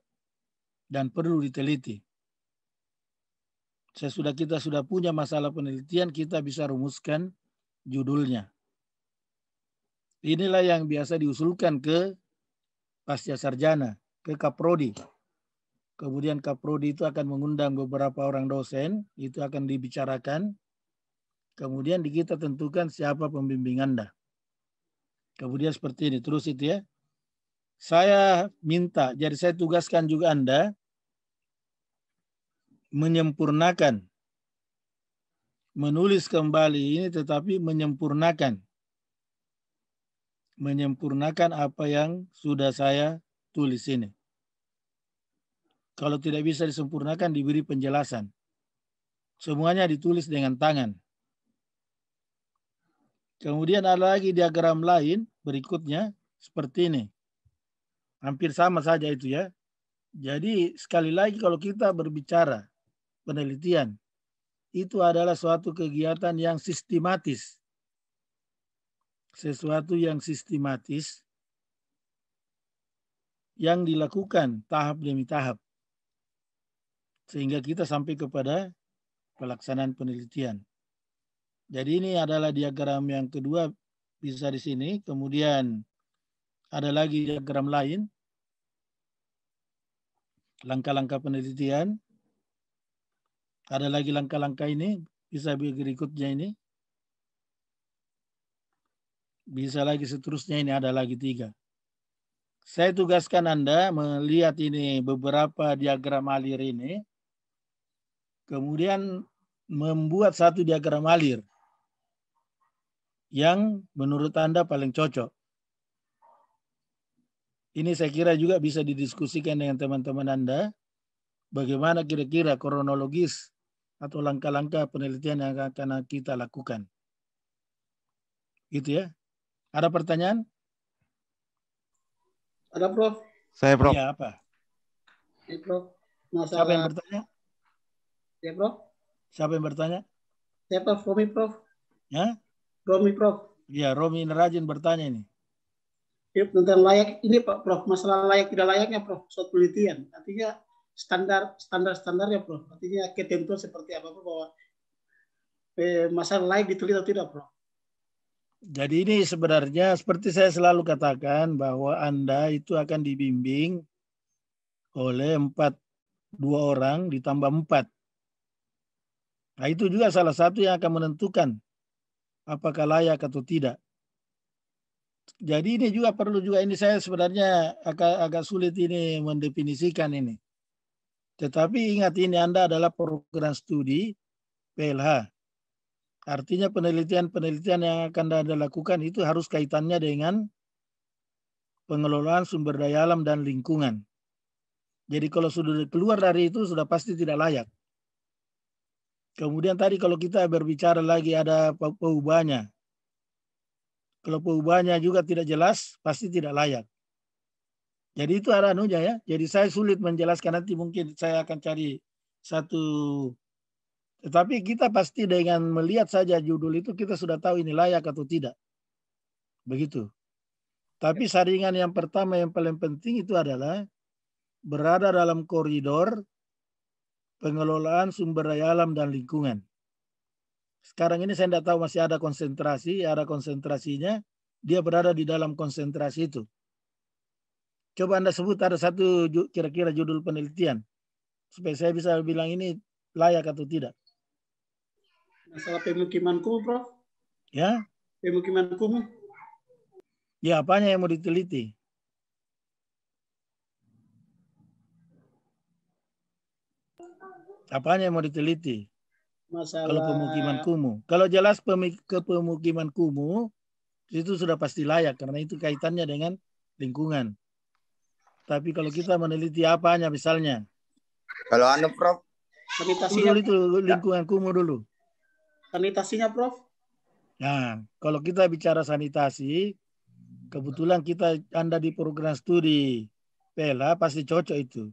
dan perlu diteliti. Sesudah kita sudah punya masalah penelitian, kita bisa rumuskan judulnya. Inilah yang biasa diusulkan ke pasca sarjana, ke kaprodi. Kemudian kaprodi itu akan mengundang beberapa orang dosen, itu akan dibicarakan. Kemudian kita tentukan siapa pembimbing Anda. Kemudian seperti ini, terus itu ya. Saya minta, jadi saya tugaskan juga Anda menyempurnakan, menulis kembali ini tetapi menyempurnakan apa yang sudah saya tulis ini. Kalau tidak bisa disempurnakan, diberi penjelasan. Semuanya ditulis dengan tangan. Kemudian ada lagi diagram lain berikutnya seperti ini. Hampir sama saja itu ya. Jadi sekali lagi kalau kita berbicara penelitian, itu adalah suatu kegiatan yang sistematis. Sesuatu yang sistematis yang dilakukan tahap demi tahap. Sehingga kita sampai kepada pelaksanaan penelitian. Jadi ini adalah diagram yang kedua bisa di sini. Kemudian ada lagi diagram lain. Langkah-langkah penelitian. Ada lagi langkah-langkah ini. Bisa berikutnya ini. Bisa lagi seterusnya ini ada lagi 3. Saya tugaskan Anda melihat ini beberapa diagram alir ini. Kemudian membuat satu diagram alir yang menurut Anda paling cocok. Ini saya kira juga bisa didiskusikan dengan teman-teman Anda. Bagaimana kira-kira kronologis atau langkah-langkah penelitian yang akan kita lakukan. Gitu ya. Ada pertanyaan? Ada, Prof. Saya, Prof. Iya, apa? Ya, Prof. Siapa yang bertanya? Ya, Prof. Siapa yang bertanya? Ya, Prof. Romi, Prof. Ya? Romi, Prof. Iya, Romi rajin bertanya ini. Ya, tentang layak ini, Pak, Prof. Masalah layak tidak layaknya, Prof. Suatu penelitian. Artinya standar-standarnya, Prof. Artinya ketentuan seperti apa, Prof, bahwa masalah layak diteliti atau tidak, Prof. Jadi ini sebenarnya seperti saya selalu katakan bahwa Anda itu akan dibimbing oleh 2 orang ditambah 4. Nah itu juga salah satu yang akan menentukan apakah layak atau tidak. Jadi ini juga perlu juga, ini saya sebenarnya agak sulit ini mendefinisikan ini. Tetapi ingat ini Anda adalah program studi PLH. Artinya penelitian-penelitian yang akan Anda lakukan itu harus kaitannya dengan pengelolaan sumber daya alam dan lingkungan. Jadi kalau sudah keluar dari itu sudah pasti tidak layak. Kemudian tadi kalau kita berbicara lagi ada peubahnya. Kalau peubahnya juga tidak jelas, pasti tidak layak. Jadi itu ada anunya ya. Jadi saya sulit menjelaskan, nanti mungkin saya akan cari satu. Tetapi kita pasti dengan melihat saja judul itu kita sudah tahu ini layak atau tidak. Begitu. Tapi saringan yang pertama yang paling penting itu adalah berada dalam koridor pengelolaan sumber daya alam dan lingkungan. Sekarang ini saya tidak tahu masih ada konsentrasinya, dia berada di dalam konsentrasi itu. Coba Anda sebut ada satu kira-kira judul penelitian, supaya saya bisa bilang ini layak atau tidak. Masalah pemukiman kumuh, Prof. Ya? Pemukiman kumuh. Ya, apanya yang mau diteliti? Apanya yang mau diteliti? Masalah Kalau pemukiman kumuh. Kalau jelas ke pemukiman kumuh, itu sudah pasti layak karena itu kaitannya dengan lingkungan. Tapi kalau kita meneliti apanya misalnya? Kalau anu, Prof. sanitasinya Dulu itu lingkungan kumuh dulu. Sanitasinya, Prof. Nah, kalau kita bicara sanitasi, kebetulan Anda di program studi PLH pasti cocok itu.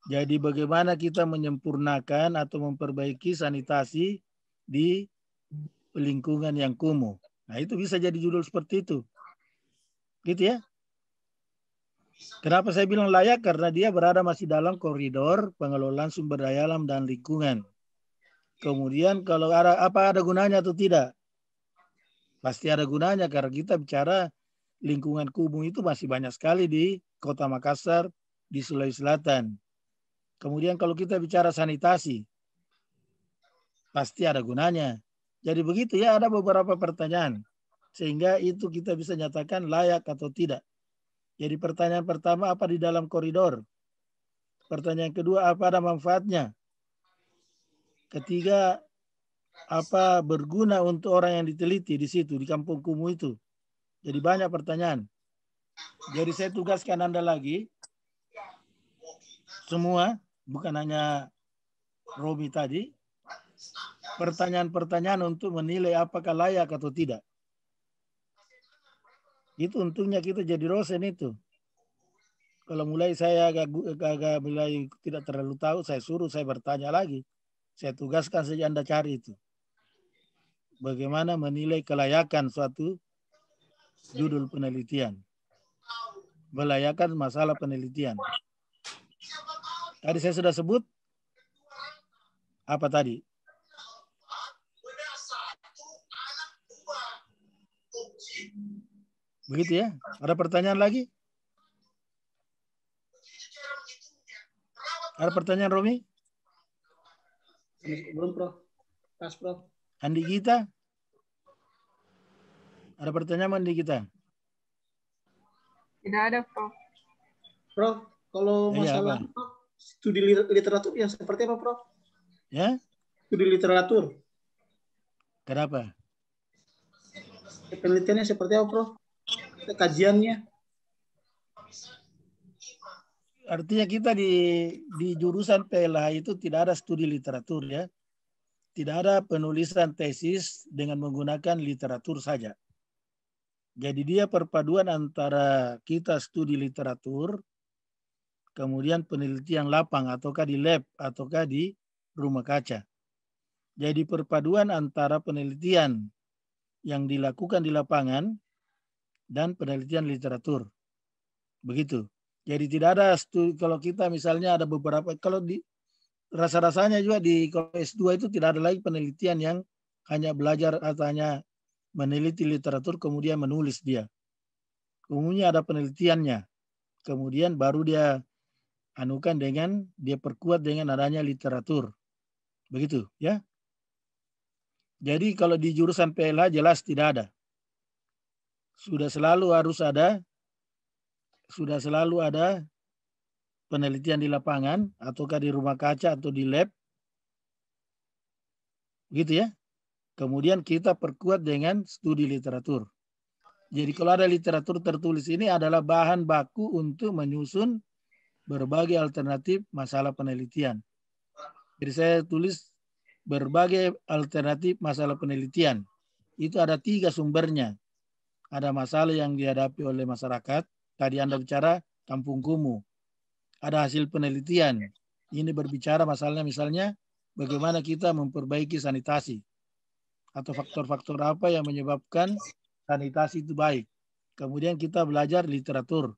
Jadi bagaimana kita menyempurnakan atau memperbaiki sanitasi di lingkungan yang kumuh. Nah itu bisa jadi judul seperti itu. Gitu ya. Kenapa saya bilang layak? Karena dia berada masih dalam koridor pengelolaan sumber daya alam dan lingkungan. Kemudian kalau ada gunanya atau tidak? Pasti ada gunanya karena kita bicara lingkungan kumuh itu masih banyak sekali di Kota Makassar, di Sulawesi Selatan. Kemudian kalau kita bicara sanitasi, pasti ada gunanya. Jadi begitu ya, ada beberapa pertanyaan. Sehingga itu kita bisa nyatakan layak atau tidak. Jadi pertanyaan pertama, apa di dalam koridor? Pertanyaan kedua, apa ada manfaatnya? Ketiga, apa berguna untuk orang yang diteliti di situ, di kampung kumuh itu? Jadi banyak pertanyaan. Jadi saya tugaskan Anda lagi, semua, bukan hanya Romi tadi, pertanyaan-pertanyaan untuk menilai apakah layak atau tidak. Itu untungnya kita jadi dosen itu. Kalau mulai saya agak mulai tidak terlalu tahu, saya suruh saya bertanya lagi. Saya tugaskan saja Anda cari itu. Bagaimana menilai kelayakan suatu judul penelitian. Melayakan masalah penelitian. Tadi saya sudah sebut. Apa tadi? Begitu ya. Ada pertanyaan lagi? Ada pertanyaan, Romi? Belum, Prof. Pas, Prof. Andi Gita? Ada pertanyaan Andi Gita? Tidak ada, Prof. Prof, kalau masalah studi literatur yang seperti apa, Prof? Ya? Studi literatur. Kenapa? Penelitiannya seperti apa, Prof? Kajiannya? Artinya kita di jurusan PLH itu tidak ada studi literatur ya. Tidak ada penulisan tesis dengan menggunakan literatur saja. Jadi dia perpaduan antara kita studi literatur, kemudian penelitian lapang ataukah di lab ataukah di rumah kaca. Jadi perpaduan antara penelitian yang dilakukan di lapangan dan penelitian literatur. Begitu. Jadi tidak ada studi, kalau kita misalnya ada beberapa, kalau di rasa-rasanya juga di S2 itu tidak ada lagi penelitian yang hanya belajar atau hanya meneliti literatur kemudian menulis dia. Umumnya ada penelitiannya. Kemudian baru dia anukan dengan, dia perkuat dengan adanya literatur. Begitu ya. Jadi kalau di jurusan PLH jelas tidak ada. Sudah selalu ada penelitian di lapangan ataukah di rumah kaca atau di lab. Gitu ya. Kemudian kita perkuat dengan studi literatur. Jadi kalau ada literatur tertulis ini adalah bahan baku untuk menyusun berbagai alternatif masalah penelitian. Jadi saya tulis berbagai alternatif masalah penelitian. Itu ada 3 sumbernya. Ada masalah yang dihadapi oleh masyarakat. Tadi Anda bicara kampung kumuh. Ada hasil penelitian. Ini berbicara masalahnya misalnya bagaimana kita memperbaiki sanitasi. Atau faktor-faktor apa yang menyebabkan sanitasi itu baik. Kemudian kita belajar literatur.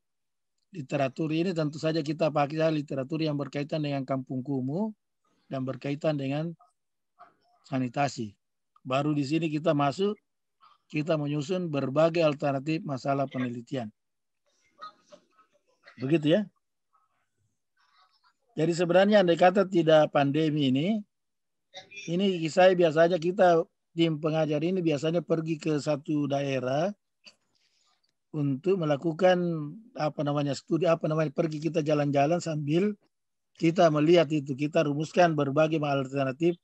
Literatur ini tentu saja kita pakai literatur yang berkaitan dengan kampung kumuh dan berkaitan dengan sanitasi. Baru di sini kita masuk, kita menyusun berbagai alternatif masalah penelitian. Begitu ya. Jadi sebenarnya andai kata tidak pandemi ini saya biasanya kita tim pengajar ini biasanya pergi ke satu daerah untuk melakukan studi pergi kita jalan-jalan sambil kita melihat itu, kita rumuskan berbagai alternatif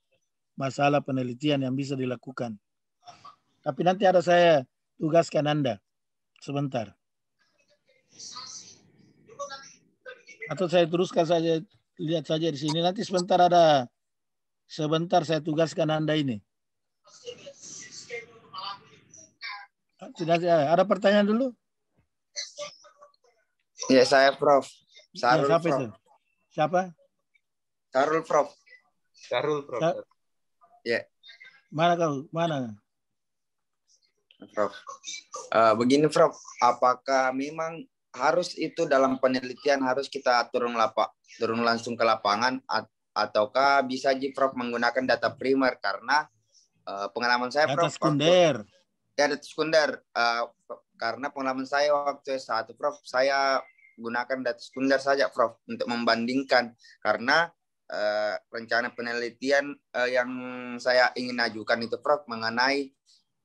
masalah penelitian yang bisa dilakukan. Tapi nanti ada saya tugaskan Anda sebentar. Atau saya teruskan saja, lihat saja di sini. Nanti sebentar saya tugaskan Anda ini. Ada pertanyaan dulu? Ya, saya Prof. Sarul, ya, siapa Prof. Itu? Siapa? Sarul, Prof. Sarul, Prof. Ya. Mana kau? Mana? Prof. Begini, Prof. Apakah memang harus itu dalam penelitian harus kita turun langsung ke lapangan ataukah bisa Prof menggunakan data primer karena pengalaman saya Data Prof sekunder. Data sekunder karena pengalaman saya waktu S1 Prof, saya gunakan data sekunder saja Prof untuk membandingkan karena rencana penelitian yang saya ingin ajukan itu Prof mengenai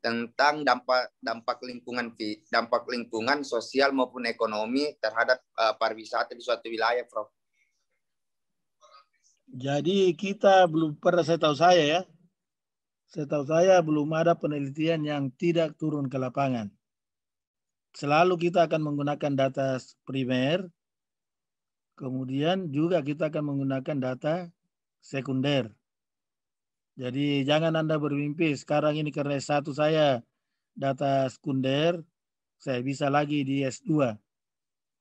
tentang dampak lingkungan sosial maupun ekonomi terhadap pariwisata di suatu wilayah Prof. Jadi kita belum pernah, setahu saya belum ada penelitian yang tidak turun ke lapangan. Selalu kita akan menggunakan data primer, kemudian juga kita akan menggunakan data sekunder. Jadi jangan Anda bermimpi sekarang ini karena S1 saya data sekunder, saya bisa lagi di S2.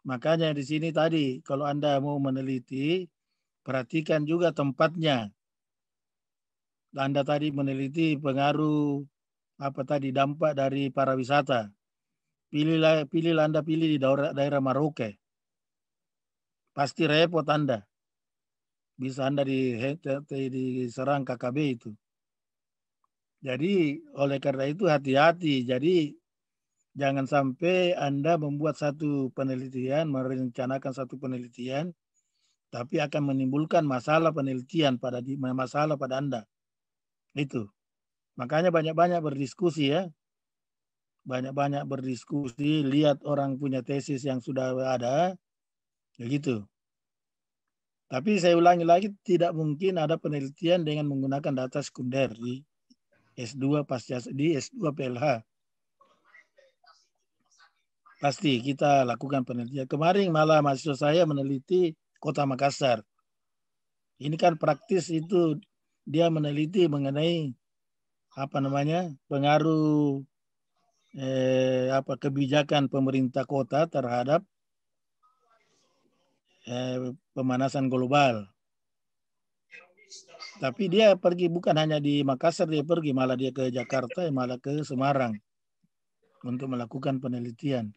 Makanya di sini tadi kalau Anda mau meneliti, perhatikan juga tempatnya. Anda tadi meneliti pengaruh dampak dari pariwisata. Pilihlah Anda pilih di daerah Merauke. Pasti repot Anda. Bisa Anda diserang KKB itu. Jadi oleh karena itu hati-hati. Jadi jangan sampai Anda membuat satu penelitian, merencanakan satu penelitian, tapi akan menimbulkan masalah penelitian pada Anda. Itu. Makanya banyak-banyak berdiskusi ya. Banyak-banyak berdiskusi, lihat orang punya tesis yang sudah ada, ya gitu. Tapi saya ulangi lagi, tidak mungkin ada penelitian dengan menggunakan data sekunder di S2 di S2 PLH. Pasti kita lakukan penelitian. Kemarin malah mahasiswa saya meneliti Kota Makassar. Ini kan praktis itu dia meneliti mengenai pengaruh kebijakan pemerintah kota terhadap pemanasan global. Tapi dia pergi bukan hanya di Makassar, dia pergi malah dia ke Jakarta, malah ke Semarang untuk melakukan penelitian.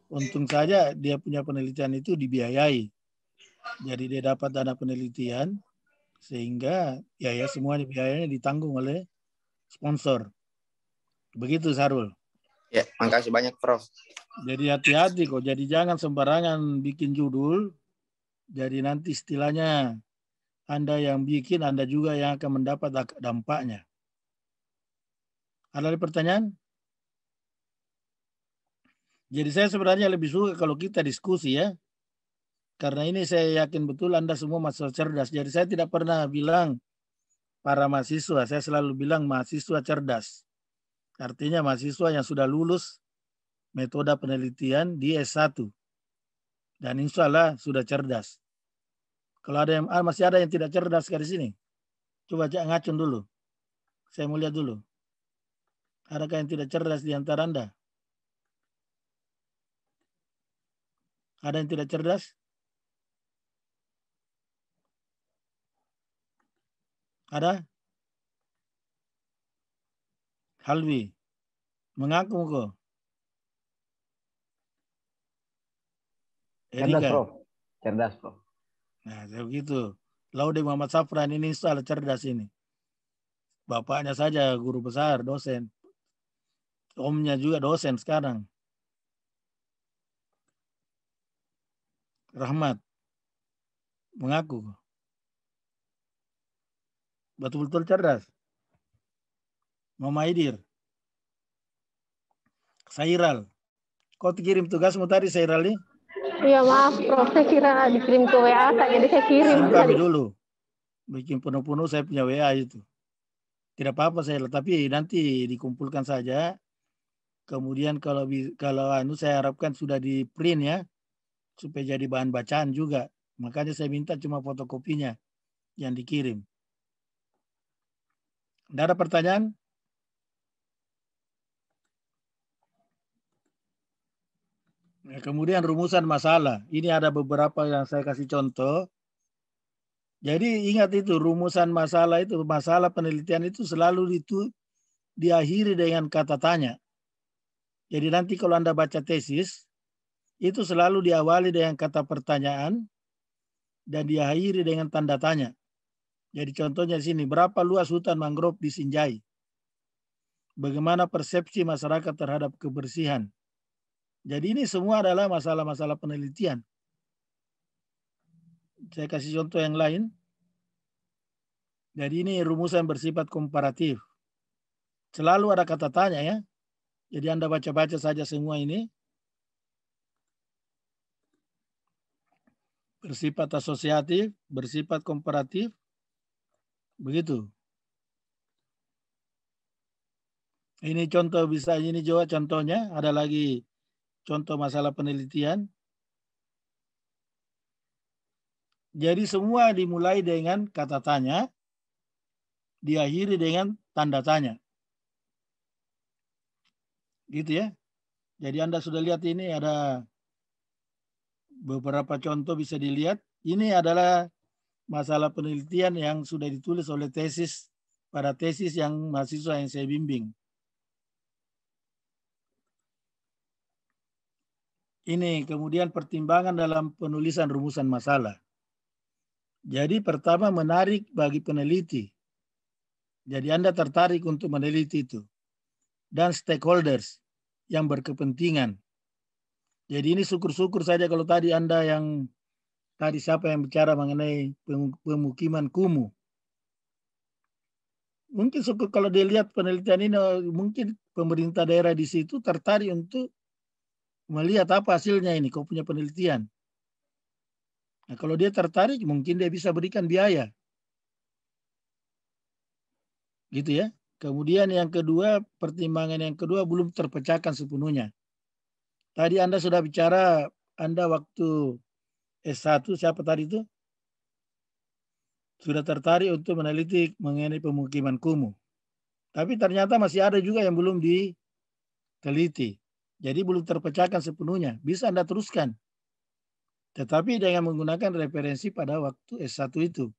Untung saja dia punya penelitian itu dibiayai. Jadi dia dapat dana penelitian sehingga ya semuanya biayanya ditanggung oleh sponsor. Begitu Sarul. Ya, makasih banyak Prof. Jadi hati-hati kok. Jadi jangan sembarangan bikin judul. Jadi nanti istilahnya Anda yang bikin, Anda juga yang akan mendapat dampaknya. Ada pertanyaan? Jadi saya sebenarnya lebih suka kalau kita diskusi ya. Karena ini saya yakin betul Anda semua mahasiswa cerdas. Jadi saya tidak pernah bilang para mahasiswa. Saya selalu bilang mahasiswa cerdas. Artinya mahasiswa yang sudah lulus metode penelitian di S1. Dan insya Allah sudah cerdas. Kalau ada yang masih ada yang tidak cerdas di sini, coba ngacun dulu. Saya mau lihat dulu. Adakah yang tidak cerdas di antara Anda? Ada yang tidak cerdas? Ada? Halwi, mengaku kok. Cerdas, Prof. Cerdas, Prof. Nah, begitu. Laude Muhammad Safran ini soal cerdas ini. Bapaknya saja guru besar, dosen. Omnya juga dosen sekarang. Rahmat. Mengaku. Betul-betul cerdas. Mama Idir. Sairal. Kau kirim tugasmu tadi, Sairal ini? Iya, maaf, Prof. Saya kira dikirim ke WA, jadi saya kirim. Kami dulu. Bikin penuh-penuh saya punya WA itu. Tidak apa-apa saya, tapi nanti dikumpulkan saja. Kemudian kalau saya harapkan sudah di print ya, supaya jadi bahan bacaan juga. Makanya saya minta cuma fotokopinya yang dikirim. Tidak ada pertanyaan? Nah, kemudian rumusan masalah. Ini ada beberapa yang saya kasih contoh. Jadi ingat itu rumusan masalah itu, masalah penelitian itu selalu diakhiri dengan kata tanya. Jadi nanti kalau Anda baca tesis, itu selalu diawali dengan kata pertanyaan dan diakhiri dengan tanda tanya. Jadi contohnya di sini, berapa luas hutan mangrove di Sinjai? Bagaimana persepsi masyarakat terhadap kebersihan? Jadi ini semua adalah masalah-masalah penelitian. Saya kasih contoh yang lain. Jadi ini rumusan bersifat komparatif. Selalu ada kata tanya ya. Jadi Anda baca-baca saja semua ini. Bersifat asosiatif, bersifat komparatif. Begitu. Ini contoh bisa, ini juga contohnya. Ada lagi contoh masalah penelitian. Jadi semua dimulai dengan kata tanya, diakhiri dengan tanda tanya. Gitu ya. Jadi Anda sudah lihat ini ada beberapa contoh bisa dilihat. Ini adalah masalah penelitian yang sudah ditulis oleh tesis pada tesis yang mahasiswa yang saya bimbing. Ini kemudian pertimbangan dalam penulisan rumusan masalah. Jadi pertama menarik bagi peneliti. Jadi Anda tertarik untuk meneliti itu. Dan stakeholders yang berkepentingan. Jadi ini syukur-syukur saja kalau tadi Anda yang tadi siapa yang bicara mengenai pemukiman kumuh. Mungkin syukur kalau dia lihat penelitian ini, mungkin pemerintah daerah di situ tertarik untuk melihat apa hasilnya ini, kau punya penelitian. Nah, kalau dia tertarik, mungkin dia bisa berikan biaya. Gitu ya. Kemudian yang kedua, pertimbangan yang kedua belum terpecahkan sepenuhnya. Tadi Anda sudah bicara, Anda waktu S1, siapa tadi itu? Sudah tertarik untuk meneliti mengenai pemukiman kumuh. Tapi ternyata masih ada juga yang belum diteliti. Jadi belum terpecahkan sepenuhnya. Bisa Anda teruskan. Tetapi dengan menggunakan referensi pada waktu S1 itu.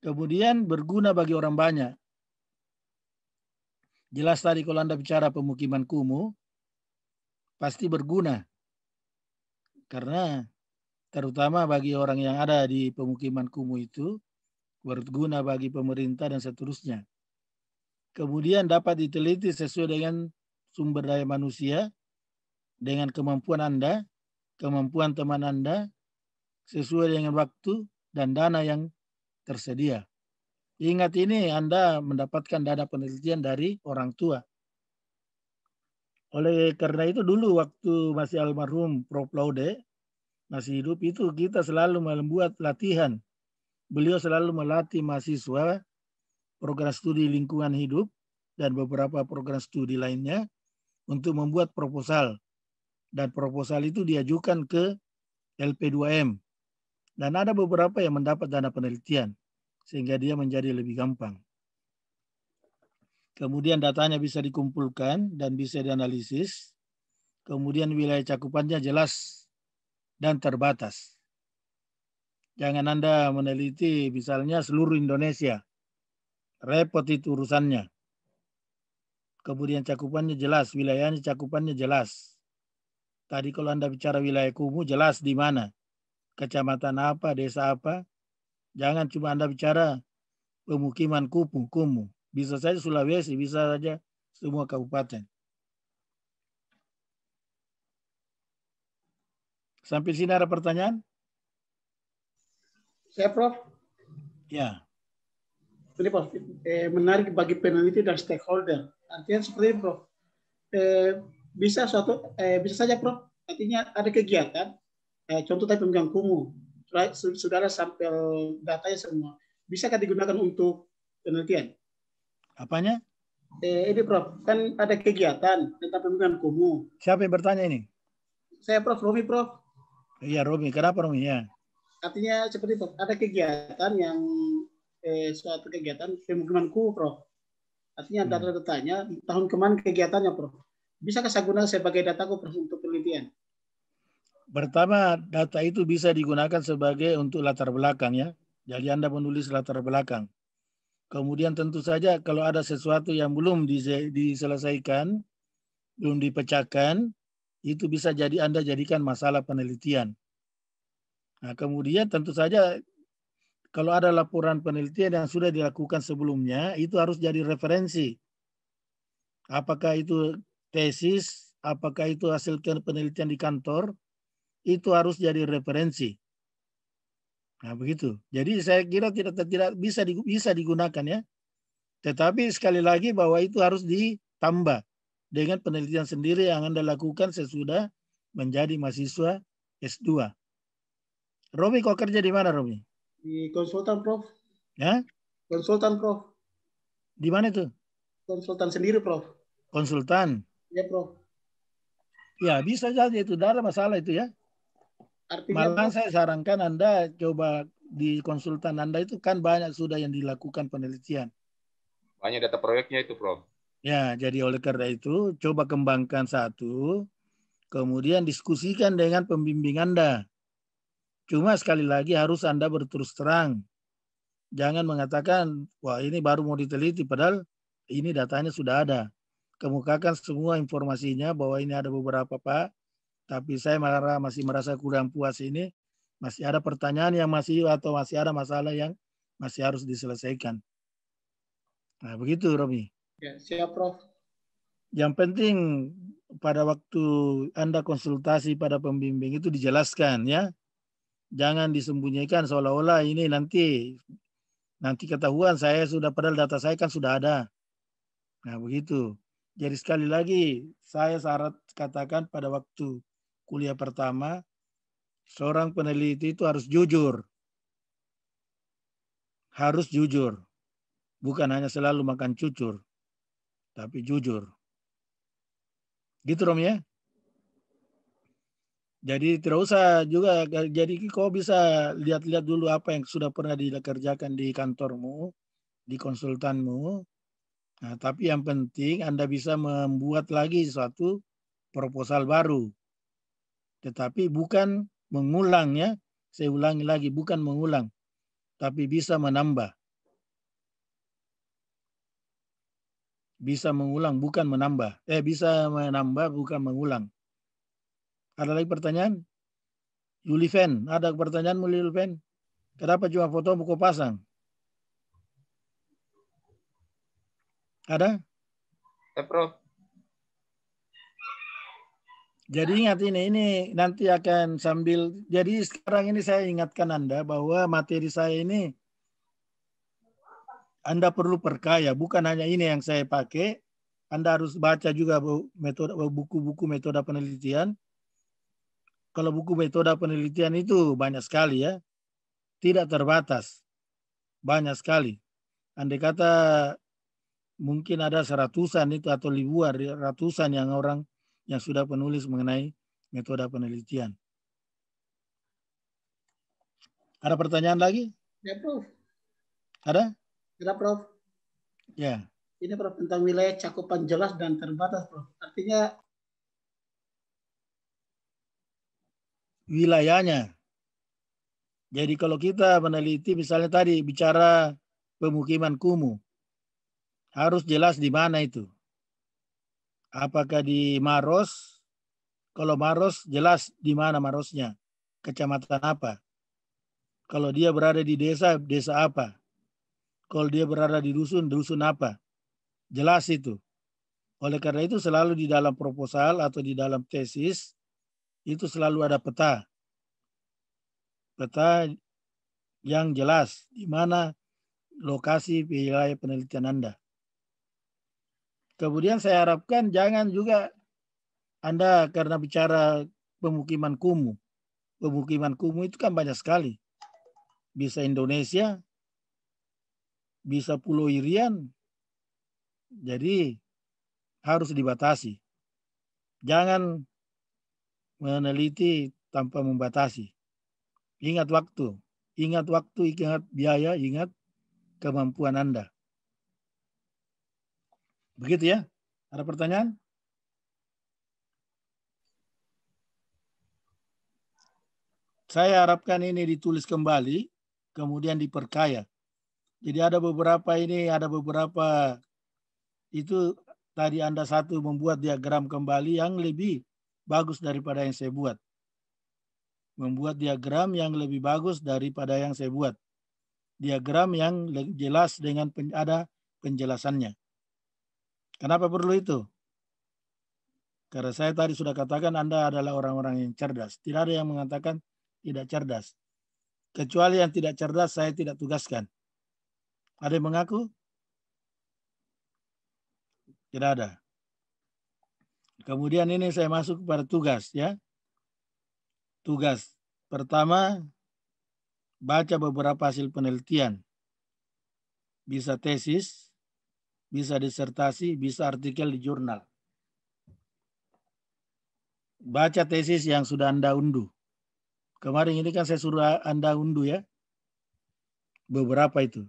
Kemudian berguna bagi orang banyak. Jelas tadi kalau Anda bicara pemukiman kumuh, pasti berguna. Karena terutama bagi orang yang ada di pemukiman kumuh itu, berguna bagi pemerintah dan seterusnya. Kemudian dapat diteliti sesuai dengan sumber daya manusia, dengan kemampuan Anda, kemampuan teman Anda, sesuai dengan waktu dan dana yang tersedia. Ingat ini Anda mendapatkan dana penelitian dari orang tua. Oleh karena itu dulu waktu masih almarhum Prof. Laude, masih hidup itu kita selalu membuat latihan. Beliau selalu melatih mahasiswa program studi lingkungan hidup dan beberapa program studi lainnya untuk membuat proposal. Dan proposal itu diajukan ke LP2M. Dan ada beberapa yang mendapat dana penelitian. Sehingga dia menjadi lebih gampang. Kemudian datanya bisa dikumpulkan dan bisa dianalisis. Kemudian wilayah cakupannya jelas dan terbatas. Jangan Anda meneliti misalnya seluruh Indonesia. Repot itu urusannya. Kemudian cakupannya jelas, wilayahnya cakupannya jelas. Tadi kalau Anda bicara wilayah kumuh, jelas di mana. Kecamatan apa, desa apa. Jangan cuma Anda bicara pemukiman kumuh. Bisa saja Sulawesi, bisa saja semua kabupaten. Sampai sini ada pertanyaan? Saya Prof. Ya. Ini Prof, menarik bagi peneliti dan stakeholder. Artinya seperti ini Prof. Bisa saja Prof. Artinya ada kegiatan, contoh tadi pemegang kumuh, sudah ada sampel datanya semua. Bisakah digunakan untuk penelitian? Apanya? Ini Prof, kan ada kegiatan tentang pemegang kumuh. Siapa yang bertanya ini? Saya Prof, Romi Prof. Iya Romi, kenapa Romi? Ya. Artinya seperti Prof, ada kegiatan yang suatu kegiatan pemukiman kumuh Prof. Artinya data-datanya tahun kemarin kegiatannya Prof. Bisakah saya gunakan sebagai dataku Prof untuk penelitian? Pertama, data itu bisa digunakan sebagai untuk latar belakang ya. Jadi Anda menulis latar belakang. Kemudian tentu saja kalau ada sesuatu yang belum diselesaikan, belum dipecahkan, itu bisa jadi Anda jadikan masalah penelitian. Nah, kemudian tentu saja Kalau ada laporan penelitian yang sudah dilakukan sebelumnya, itu harus jadi referensi. Apakah itu tesis, apakah itu hasil penelitian di kantor, itu harus jadi referensi. Nah, begitu. Jadi saya kira tidak bisa digunakan ya. Tetapi sekali lagi bahwa itu harus ditambah dengan penelitian sendiri yang Anda lakukan sesudah menjadi mahasiswa S2. Romi, kau kerja di mana, Romi? Di konsultan, Prof. Ya? Konsultan, Prof. Di mana itu? Konsultan sendiri, Prof. Konsultan? Ya, Prof. Ya, bisa saja itu. Tidak ada masalah itu ya. Artinya, Malah Prof, saya sarankan Anda coba di konsultan Anda itu kan banyak sudah yang dilakukan penelitian. Banyak data proyeknya itu, Prof. Ya, jadi oleh karena itu coba kembangkan satu, kemudian diskusikan dengan pembimbing Anda. Cuma sekali lagi harus Anda berterus terang. Jangan mengatakan, wah ini baru mau diteliti, padahal ini datanya sudah ada. Kemukakan semua informasinya bahwa ini ada beberapa, Pak. Tapi saya masih merasa kurang puas ini. Masih ada pertanyaan yang masih ada masalah yang masih harus diselesaikan. Nah begitu, Romi. ya, siap, Prof. Yang penting pada waktu Anda konsultasi pada pembimbing itu dijelaskan ya. Jangan disembunyikan seolah-olah ini nanti ketahuan saya sudah, padahal data saya kan sudah ada. Nah begitu. Jadi sekali lagi saya syarat katakan pada waktu kuliah pertama, seorang peneliti itu harus jujur. Harus jujur. Bukan hanya selalu makan cucur, tapi jujur. Gitu, Rom ya. Jadi tidak usah juga, jadi kau bisa lihat-lihat dulu apa yang sudah pernah dikerjakan di kantormu, di konsultanmu. Nah, tapi yang penting Anda bisa membuat lagi suatu proposal baru. Tetapi bukan mengulang ya, saya ulangi lagi, bukan mengulang, tapi bisa menambah. Bisa mengulang, bukan menambah. Bisa menambah, bukan mengulang. Ada lagi pertanyaan? Yuliven, ada pertanyaanmu Yuliven? Kenapa cuma foto buku pasang? Ada? Ya, Prof. Jadi ingat ini nanti akan sambil, jadi sekarang ini saya ingatkan Anda bahwa materi saya ini Anda perlu perkaya, bukan hanya ini yang saya pakai. Anda harus baca juga buku-buku metode penelitian. Kalau buku metode penelitian itu banyak sekali ya. Tidak terbatas. Banyak sekali. Andai kata mungkin ada seratusan itu atau ratusan yang orang yang sudah penulis mengenai metode penelitian. Ada pertanyaan lagi? Ya, Prof. Ada? Ada, Prof. Ya. Ini, Prof, tentang wilayah cakupan jelas dan terbatas, Prof. Artinya wilayahnya. Jadi kalau kita meneliti misalnya tadi bicara pemukiman kumuh, harus jelas di mana itu. Apakah di Maros? Kalau Maros jelas di mana Marosnya. Kecamatan apa? Kalau dia berada di desa, desa apa? Kalau dia berada di dusun, dusun apa? Jelas itu. Oleh karena itu selalu di dalam proposal atau di dalam tesis itu selalu ada peta. Peta yang jelas di mana lokasi wilayah penelitian Anda. Kemudian saya harapkan jangan juga Anda karena bicara pemukiman kumuh. Pemukiman kumuh itu kan banyak sekali. Bisa Indonesia, bisa Pulau Irian. Jadi harus dibatasi. Jangan meneliti tanpa membatasi. Ingat waktu, ingat biaya, ingat kemampuan Anda. Begitu ya? Ada pertanyaan? Saya harapkan ini ditulis kembali, kemudian diperkaya. Jadi ada beberapa itu tadi Anda satu membuat diagram kembali yang lebih bagus daripada yang saya buat. Membuat diagram yang lebih bagus daripada yang saya buat. diagram yang jelas dengan ada penjelasannya. Kenapa perlu itu? Karena saya tadi sudah katakan Anda adalah orang-orang yang cerdas. Tidak ada yang mengatakan tidak cerdas. Kecuali yang tidak cerdas saya tidak tugaskan. Ada yang mengaku? Tidak ada. Kemudian ini saya masuk kepada tugas ya. Tugas pertama, baca beberapa hasil penelitian. Bisa tesis, bisa disertasi, bisa artikel di jurnal. Baca tesis yang sudah Anda unduh. Kemarin ini kan saya suruh Anda unduh ya. Beberapa itu.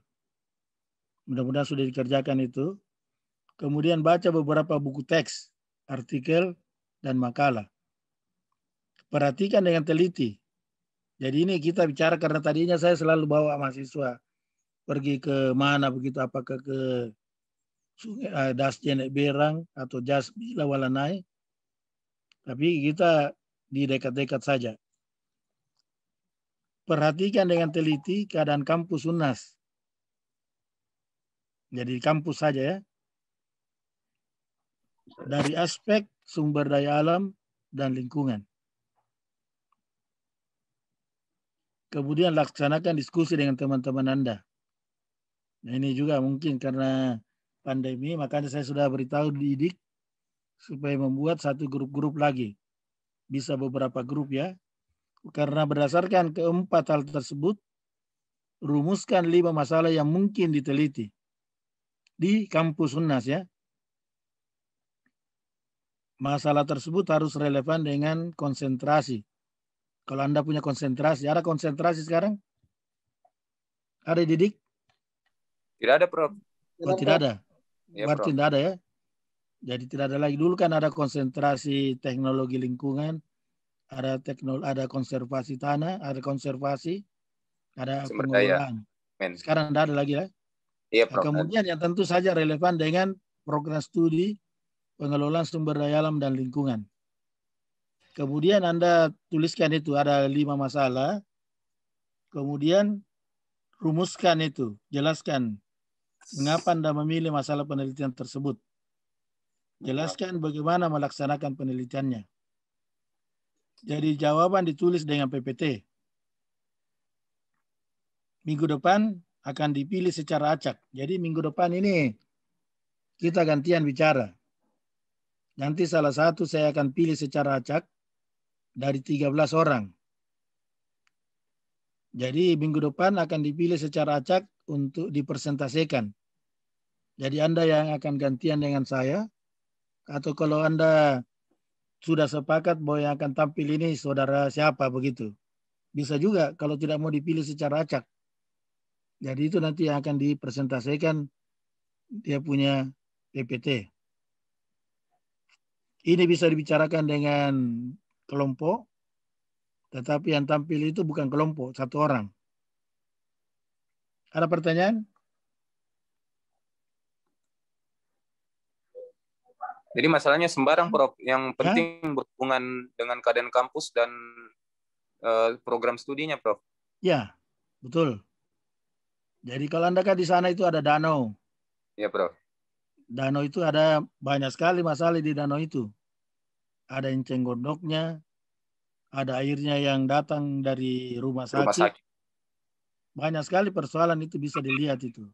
Mudah-mudahan sudah dikerjakan itu. Kemudian baca beberapa buku teks, artikel, dan makalah. Perhatikan dengan teliti. Jadi ini kita bicara karena tadinya saya selalu bawa mahasiswa pergi ke mana begitu, apakah ke Sungai Das Jenek Berang atau Jas Bila Walanai. Tapi kita di dekat-dekat saja. Perhatikan dengan teliti keadaan kampus UNAS. Jadi kampus saja ya. Dari aspek sumber daya alam dan lingkungan. Kemudian laksanakan diskusi dengan teman-teman Anda. Nah, ini juga mungkin karena pandemi, makanya saya sudah beritahu didik supaya membuat satu grup-grup lagi. Bisa beberapa grup ya. Karena berdasarkan keempat hal tersebut, rumuskan 5 masalah yang mungkin diteliti di kampus UNAS ya. Masalah tersebut harus relevan dengan konsentrasi. Kalau Anda punya konsentrasi, ada konsentrasi sekarang? Ada didik? Tidak ada, Prof. Oh, tidak ada. Ya, Berarti Prof. tidak ada ya. Jadi tidak ada lagi. Dulu kan ada konsentrasi teknologi lingkungan, ada konservasi tanah, ada konservasi, ada Sumber daya. pengelolaan. Sekarang tidak ada lagi ya. Iya, Nah, Prof. kemudian yang tentu saja relevan dengan program studi pengelolaan sumber daya alam dan lingkungan. Kemudian Anda tuliskan itu ada 5 masalah. Kemudian rumuskan itu, jelaskan mengapa Anda memilih masalah penelitian tersebut. Jelaskan bagaimana melaksanakan penelitiannya. Jadi jawaban ditulis dengan PPT. Minggu depan akan dipilih secara acak. Jadi minggu depan ini kita gantian bicara. Nanti salah satu saya akan pilih secara acak dari 13 orang. Jadi minggu depan akan dipilih secara acak untuk dipresentasikan. Jadi Anda yang akan gantian dengan saya, atau kalau Anda sudah sepakat bahwa yang akan tampil ini saudara siapa begitu. Bisa juga kalau tidak mau dipilih secara acak. Jadi itu nanti yang akan dipresentasikan dia punya PPT. Ini bisa dibicarakan dengan kelompok, tetapi yang tampil itu bukan kelompok, satu orang. Ada pertanyaan? Jadi masalahnya sembarang, Prof. Yang penting berhubungan dengan keadaan kampus dan program studinya, Prof. Ya, betul. Jadi kalau Anda kan di sana itu ada danau. Ya, Prof. Danau itu ada banyak sekali masalah di danau itu. Ada enceng gondoknya, ada airnya yang datang dari rumah sakit. Banyak sekali persoalan itu bisa dilihat itu.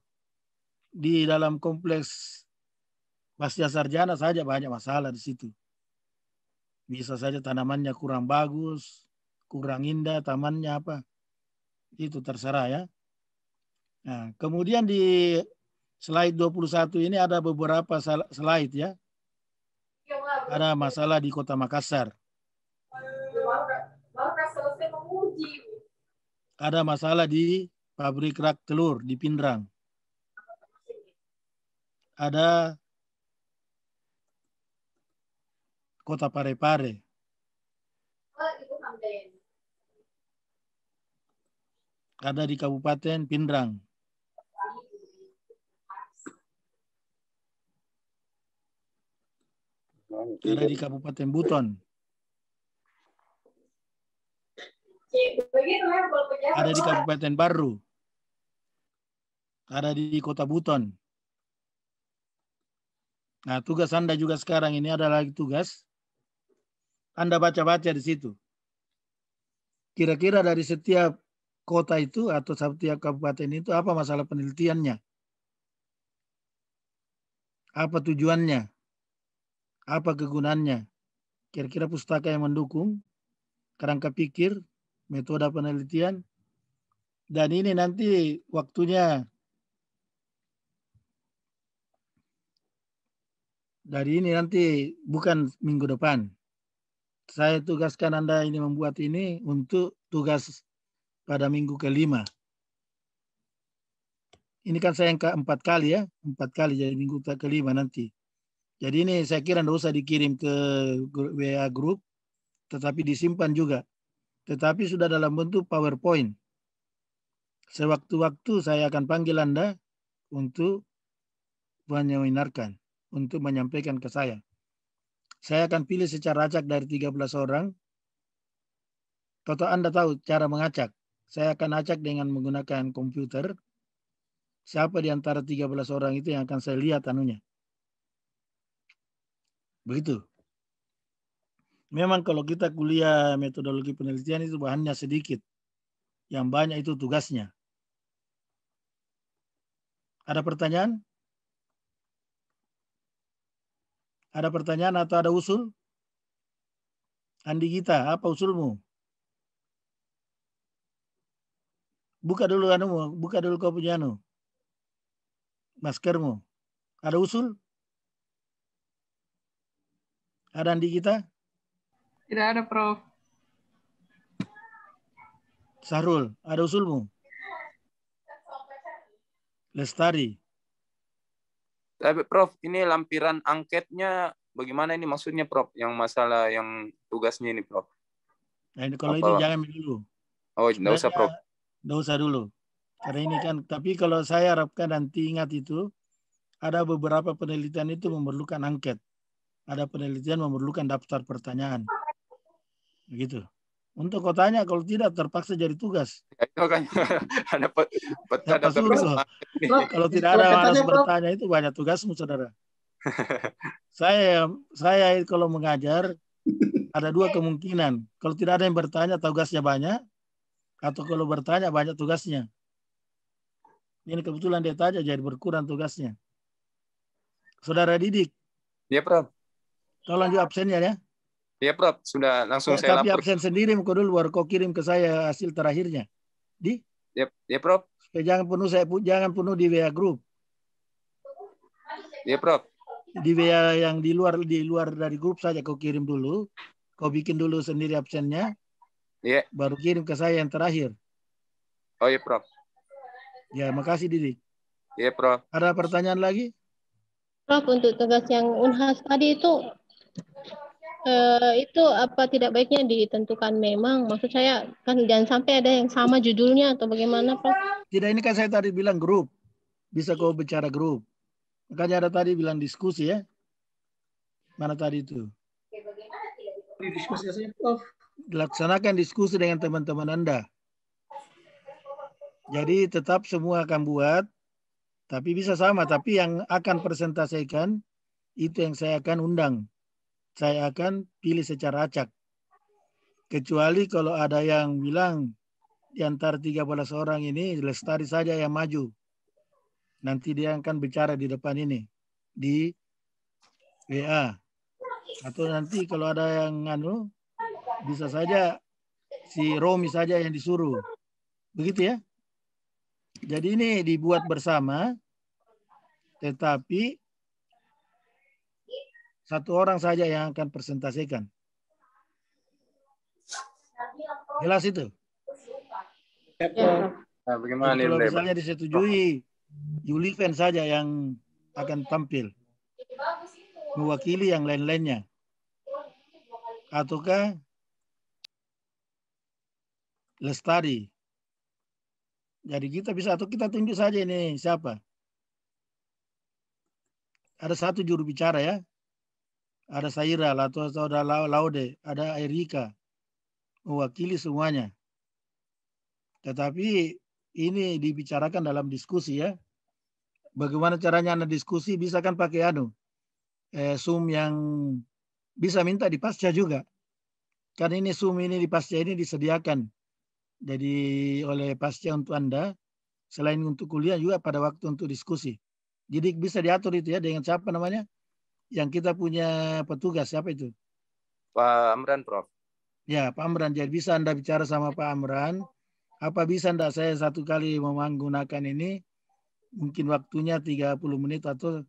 Di dalam kompleks Pasca Sarjana saja banyak masalah di situ. Bisa saja tanamannya kurang bagus, kurang indah, tamannya apa. Itu terserah ya. Nah, kemudian di slide 21 ini ada beberapa slide ya. Ada masalah di Kota Makassar. Ada masalah di pabrik rak telur di Pindrang. Ada Kota Parepare. Ada di Kabupaten Pindrang. Ada di Kabupaten Buton. Ada di Kabupaten Baru. Ada di Kota Buton. Nah, tugas Anda juga sekarang ini ada lagi tugas. Anda baca-baca di situ. Kira-kira dari setiap kota itu atau setiap kabupaten itu apa masalah penelitiannya? Apa tujuannya? Apa kegunaannya? Kira-kira pustaka yang mendukung, kerangka pikir, metode penelitian, dan ini nanti waktunya dari ini nanti bukan minggu depan. Saya tugaskan Anda ini membuat ini untuk tugas pada minggu kelima. Ini kan saya yang keempat kali ya, 4 kali jadi minggu kelima nanti. Jadi ini saya kira tidak usah dikirim ke WA group, tetapi disimpan juga. Tetapi sudah dalam bentuk PowerPoint. Sewaktu-waktu saya akan panggil Anda untuk menyinarkan, untuk menyampaikan ke saya. Saya akan pilih secara acak dari 13 orang. Toto Anda tahu cara mengacak. Saya akan acak dengan menggunakan komputer. Siapa di antara 13 orang itu yang akan saya lihat anunya. Begitu. Memang kalau kita kuliah metodologi penelitian itu bahannya sedikit. Yang banyak itu tugasnya. Ada pertanyaan? Ada pertanyaan atau ada usul? Andi Gita, apa usulmu? Buka dulu anumu, buka dulu kau punya anu. Maskermu. Ada usul? Ada Andi Gita? Tidak ada, Prof. Sahrul, ada usulmu? Lestari. Tapi Prof, ini lampiran angketnya bagaimana ini maksudnya Prof? Yang masalah yang tugasnya ini Prof. Nah, kalau itu jangan dulu. Oh, tidak usah Prof. Tidak usah dulu. Karena ini kan, tapi kalau saya harapkan nanti ingat itu, ada beberapa penelitian itu memerlukan angket. Ada penelitian memerlukan daftar pertanyaan. Begitu. Untuk kau tanya, kalau tidak terpaksa jadi tugas. Itu kan ada peta daftar pertanyaan. Kalau tidak ada harus bertanya itu banyak tugasmu, saudara. Saya kalau mengajar ada dua kemungkinan. Kalau tidak ada yang bertanya, tugasnya banyak. Atau kalau bertanya, banyak tugasnya. Ini kebetulan dia tanya, jadi berkurang tugasnya. Saudara Didik. Iya, Prof. Tolong di absennya ya. Iya, Prof. Sudah langsung ya, saya tapi lapor. Absen sendiri kau dulu, baru kau kirim ke saya hasil terakhirnya. Ya, Prof. Supaya jangan penuh di WA group. Iya, Prof. Di WA yang di luar dari grup saja kau kirim dulu. Kau bikin dulu sendiri absennya. Iya. Baru kirim ke saya yang terakhir. Oh iya, Prof. Ya, makasih Didik. Iya, Prof. Ada pertanyaan lagi? Prof, untuk tugas yang Unhas tadi itu apa tidak baiknya ditentukan memang? Maksud saya kan jangan sampai ada yang sama judulnya atau bagaimana, Prof? Tidak, ini kan saya tadi bilang grup. Bisa kau bicara grup. Makanya ada tadi bilang diskusi ya. Mana tadi itu? Diskusi saja, Prof. Laksanakan diskusi dengan teman-teman Anda. Jadi tetap semua akan buat, tapi bisa sama. Tapi yang akan presentasikan, itu yang saya akan undang. Saya akan pilih secara acak. Kecuali kalau ada yang bilang, di antara 13 orang ini, Lestari saja yang maju. Nanti dia akan bicara di depan ini. Di WA. Atau nanti kalau ada yang bisa saja si Romi saja yang disuruh. Begitu ya. Jadi ini dibuat bersama, tetapi satu orang saja yang akan presentasikan. Jelas itu? Nah, bagaimana jadi kalau misalnya disetujui, Yuliven saja yang akan tampil. Mewakili yang lain-lainnya. Ataukah Lestari. Jadi kita bisa, atau kita tunjuk saja ini siapa. Ada satu juru bicara ya. Ada Saira atau ada Laude, ada Erika. Mewakili semuanya. Tetapi ini dibicarakan dalam diskusi ya. Bagaimana caranya Anda diskusi? Bisa kan pakai Zoom yang bisa minta di pasca juga. Karena ini Zoom ini di pasca ini disediakan. Jadi oleh pasca untuk Anda, selain untuk kuliah juga pada waktu untuk diskusi. Jadi bisa diatur itu ya dengan siapa namanya? Yang kita punya petugas, siapa itu? Pak Amran, Prof. Ya, Pak Amran. Jadi bisa Anda bicara sama Pak Amran. Apa bisa enggak saya satu kali menggunakan ini? Mungkin waktunya 30 menit atau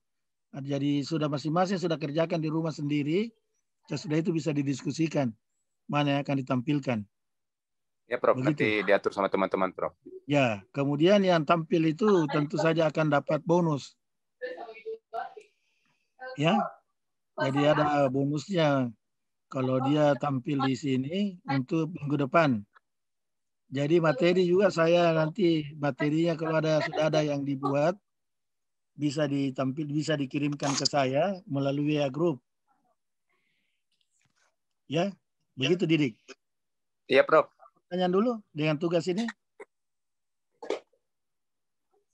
jadi sudah masing-masing sudah kerjakan di rumah sendiri. Sesudah itu bisa didiskusikan mana yang akan ditampilkan. Ya, Prof. Begitu. Nanti diatur sama teman-teman, Prof. Ya, kemudian yang tampil itu tentu saja akan dapat bonus. Ya, jadi ada bonusnya kalau dia tampil di sini untuk minggu depan. Jadi materi juga saya nanti materinya kalau sudah ada yang dibuat bisa bisa dikirimkan ke saya melalui WA Group. Ya, begitu Didik. Iya, Prof. Pertanyaan dulu dengan tugas ini.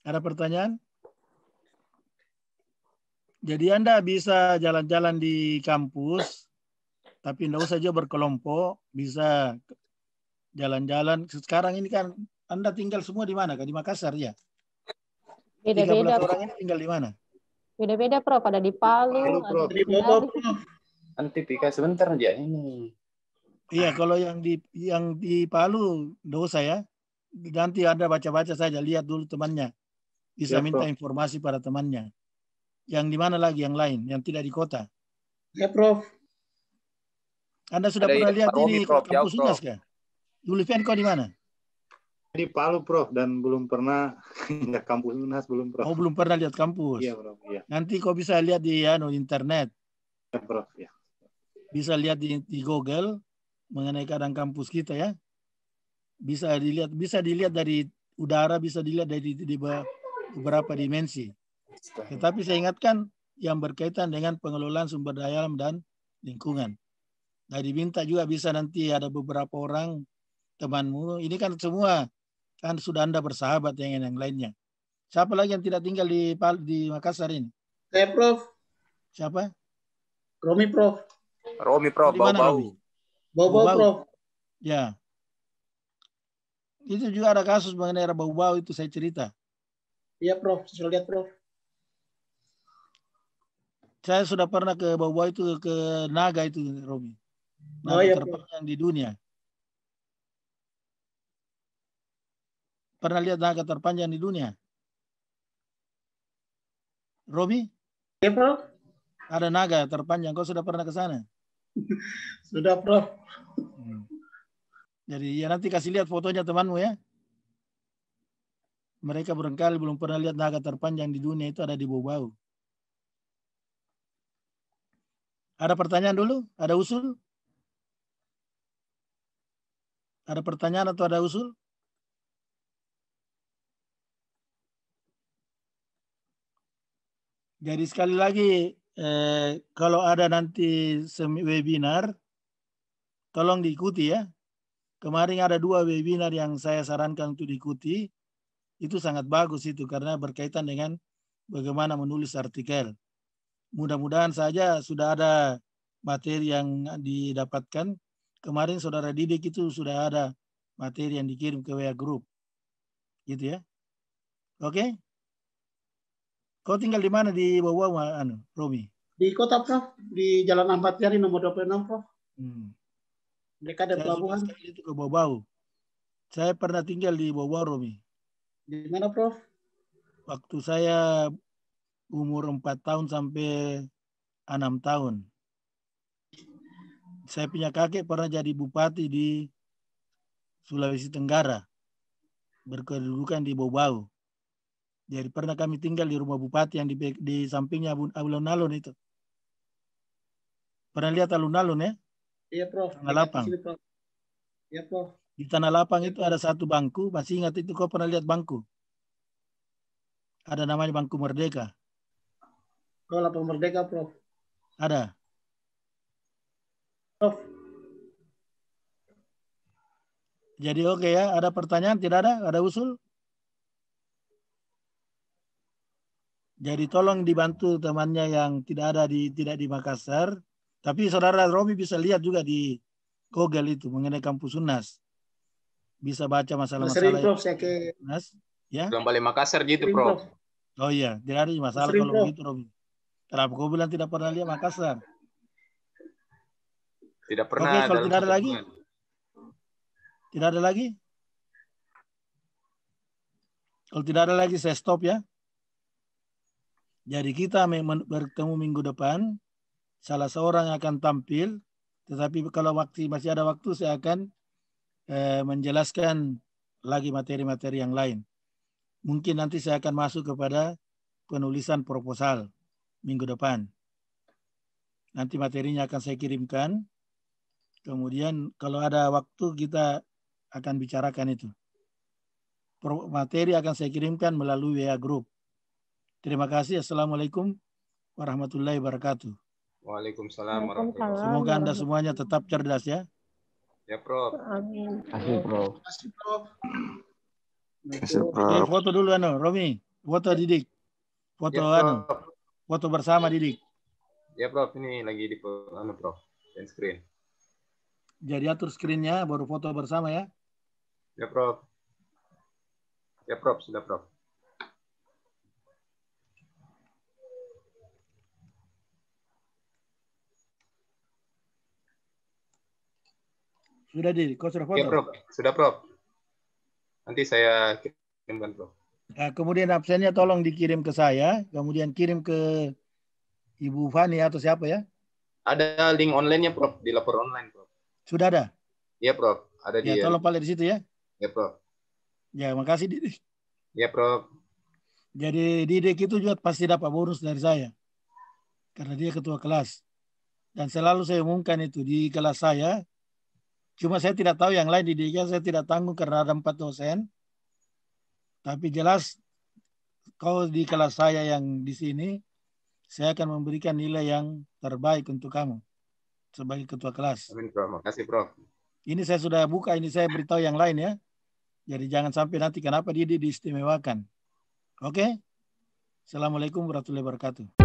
Ada pertanyaan? Jadi Anda bisa jalan-jalan di kampus, tapi tidak usah juga berkelompok, bisa jalan-jalan. Sekarang ini kan Anda tinggal semua di mana? Di Makassar ya? Beda-beda. 13 orang ini tinggal di mana? Beda-beda, Prof. Ada di Palu, ada di Kendari. Nanti Pika sebentar aja ini. Iya, kalau yang di Palu tidak usah ya. Nanti Anda baca-baca saja, lihat dulu temannya. Bisa Ya, minta Prof. informasi pada temannya. Yang di mana lagi yang lain, yang tidak di kota? Ya, Prof. Anda sudah Ada pernah yang lihat Pak Romi, ini Prof. kampus Jauh, UNAS Prof. kah? Julifian kau di mana? Di Palu, Prof, dan belum pernah ke kampus UNAS, belum, Prof. Oh, belum pernah lihat kampus. Iya, Prof. Iya. Nanti kau bisa lihat di internet. Ya, Prof. Ya. Bisa lihat di Google mengenai keadaan kampus kita ya. Bisa dilihat dari udara, bisa dilihat dari beberapa dimensi. Tetapi saya ingatkan yang berkaitan dengan pengelolaan sumber daya alam dan lingkungan. Nah, diminta juga bisa nanti ada beberapa orang temanmu. Ini kan semua kan sudah Anda bersahabat dengan yang lainnya. Siapa lagi yang tidak tinggal di Makassar ini? Saya, Prof. Siapa? Romi, Prof. Romi, Prof. Di mana, Bau-bau. Romi? Bau-bau, Prof. Ya. Itu juga ada kasus mengenai bau-bau itu saya cerita. Iya, Prof. Saya lihat, Prof. Saya sudah pernah ke bau-bau itu, ke naga itu, Romi. Naga iya, terpanjang di dunia. Pernah lihat naga terpanjang di dunia? Romi? Iya, Prof. Ada naga terpanjang. Kau sudah pernah ke sana? Sudah, Prof. Jadi ya nanti kasih lihat fotonya temanmu ya. Mereka barangkali belum pernah lihat naga terpanjang di dunia itu ada di Bau-Bau. Ada pertanyaan dulu? Ada usul? Ada pertanyaan atau ada usul? Jadi sekali lagi, kalau ada nanti webinar, tolong diikuti ya. Kemarin ada 2 webinar yang saya sarankan untuk diikuti. Itu sangat bagus itu karena berkaitan dengan bagaimana menulis artikel. Mudah-mudahan saja sudah ada materi yang didapatkan. Kemarin Saudara Didik itu sudah ada materi yang dikirim ke WA Group. Gitu ya. Oke? Kau tinggal di mana di bawah Romi? Di kota, Prof. Di Jalan Ahmad Yani nomor 26, Prof. Dekat ada pelabuhan. Sekali itu ke Bau-Bau. Saya pernah tinggal di Bau-Bau, Romi. Di mana, Prof? Waktu saya umur 4 tahun sampai 6 tahun. Saya punya kakek pernah jadi bupati di Sulawesi Tenggara. Berkedudukan di Bau-Bau. Jadi pernah kami tinggal di rumah bupati yang di sampingnya alun-alun itu. Pernah lihat alun-alun ya? Iya, Prof. Tanah Lapang. Sini, Prof. Iya, Prof. Di Tanah Lapang itu ada satu bangku. Masih ingat itu kau pernah lihat bangku? Ada namanya Bangku Merdeka. Oh, Lapang Merdeka, Prof. Ada. Prof. Jadi oke ya. Ada pertanyaan? Tidak ada? Ada usul? Jadi tolong dibantu temannya yang tidak di Makassar. Tapi saudara Romi bisa lihat juga di Google itu mengenai kampus UNAS. Bisa baca masalah-masalah Prof, saya ke UNAS. Ya. Belum balik Makassar gitu, Prof. Oh iya, tidak ada masalah Sering, kalau Prof. begitu, Romi. Kenapa kau bilang tidak pernah lihat Makassar? Tidak Oke, pernah. kalau dalam tidak ada satu lagi? bulan. Tidak ada lagi? Kalau tidak ada lagi, saya stop ya. Jadi kita bertemu minggu depan. Salah seorang akan tampil. Tetapi kalau masih ada waktu, saya akan menjelaskan lagi materi-materi yang lain. Mungkin nanti saya akan masuk kepada penulisan proposal minggu depan. Nanti materinya akan saya kirimkan. Kemudian kalau ada waktu kita akan bicarakan itu. Materi akan saya kirimkan melalui WA Group. Terima kasih. Assalamualaikum warahmatullahi wabarakatuh. Waalaikumsalam warahmatullahi wabarakatuh. Semoga Anda semuanya tetap cerdas ya. Ya, Prof. Amin. Terima kasih, Prof. Oke, foto dulu Romi. Foto Didik. Foto Ya, Prof. foto bersama Didik. Ya, Prof. Ini lagi di Prof. Dan screen. Jadi atur screen-nya baru foto bersama ya. Ya, Prof. Ya, Prof. Sudah, Prof. Sudah Didik, kau sudah foto? Ya, Prof. Sudah, Prof. Nanti saya kirimkan, Prof. Nah, kemudian absennya tolong dikirim ke saya, kemudian kirim ke Ibu Fani atau siapa ya? Ada link online-nya, Prof. Di lapor online, Prof. Sudah ada? Ya, Prof. Ada di. Ya, tolong paling di situ ya. Ya, Prof. Ya, makasih Didik. Ya, Prof. Jadi Didik itu juga pasti dapat bonus dari saya. Karena dia ketua kelas. Dan selalu saya umumkan itu di kelas saya. Cuma saya tidak tahu yang lain di Didiknya, saya tidak tanggung karena ada 4 dosen. Tapi jelas kau di kelas saya yang di sini, saya akan memberikan nilai yang terbaik untuk kamu sebagai ketua kelas. Amin, Prof. Makasih, Prof. Ini saya sudah buka, ini saya beritahu yang lain ya. Jadi jangan sampai nanti kenapa dia diistimewakan. Oke? Assalamualaikum warahmatullahi wabarakatuh.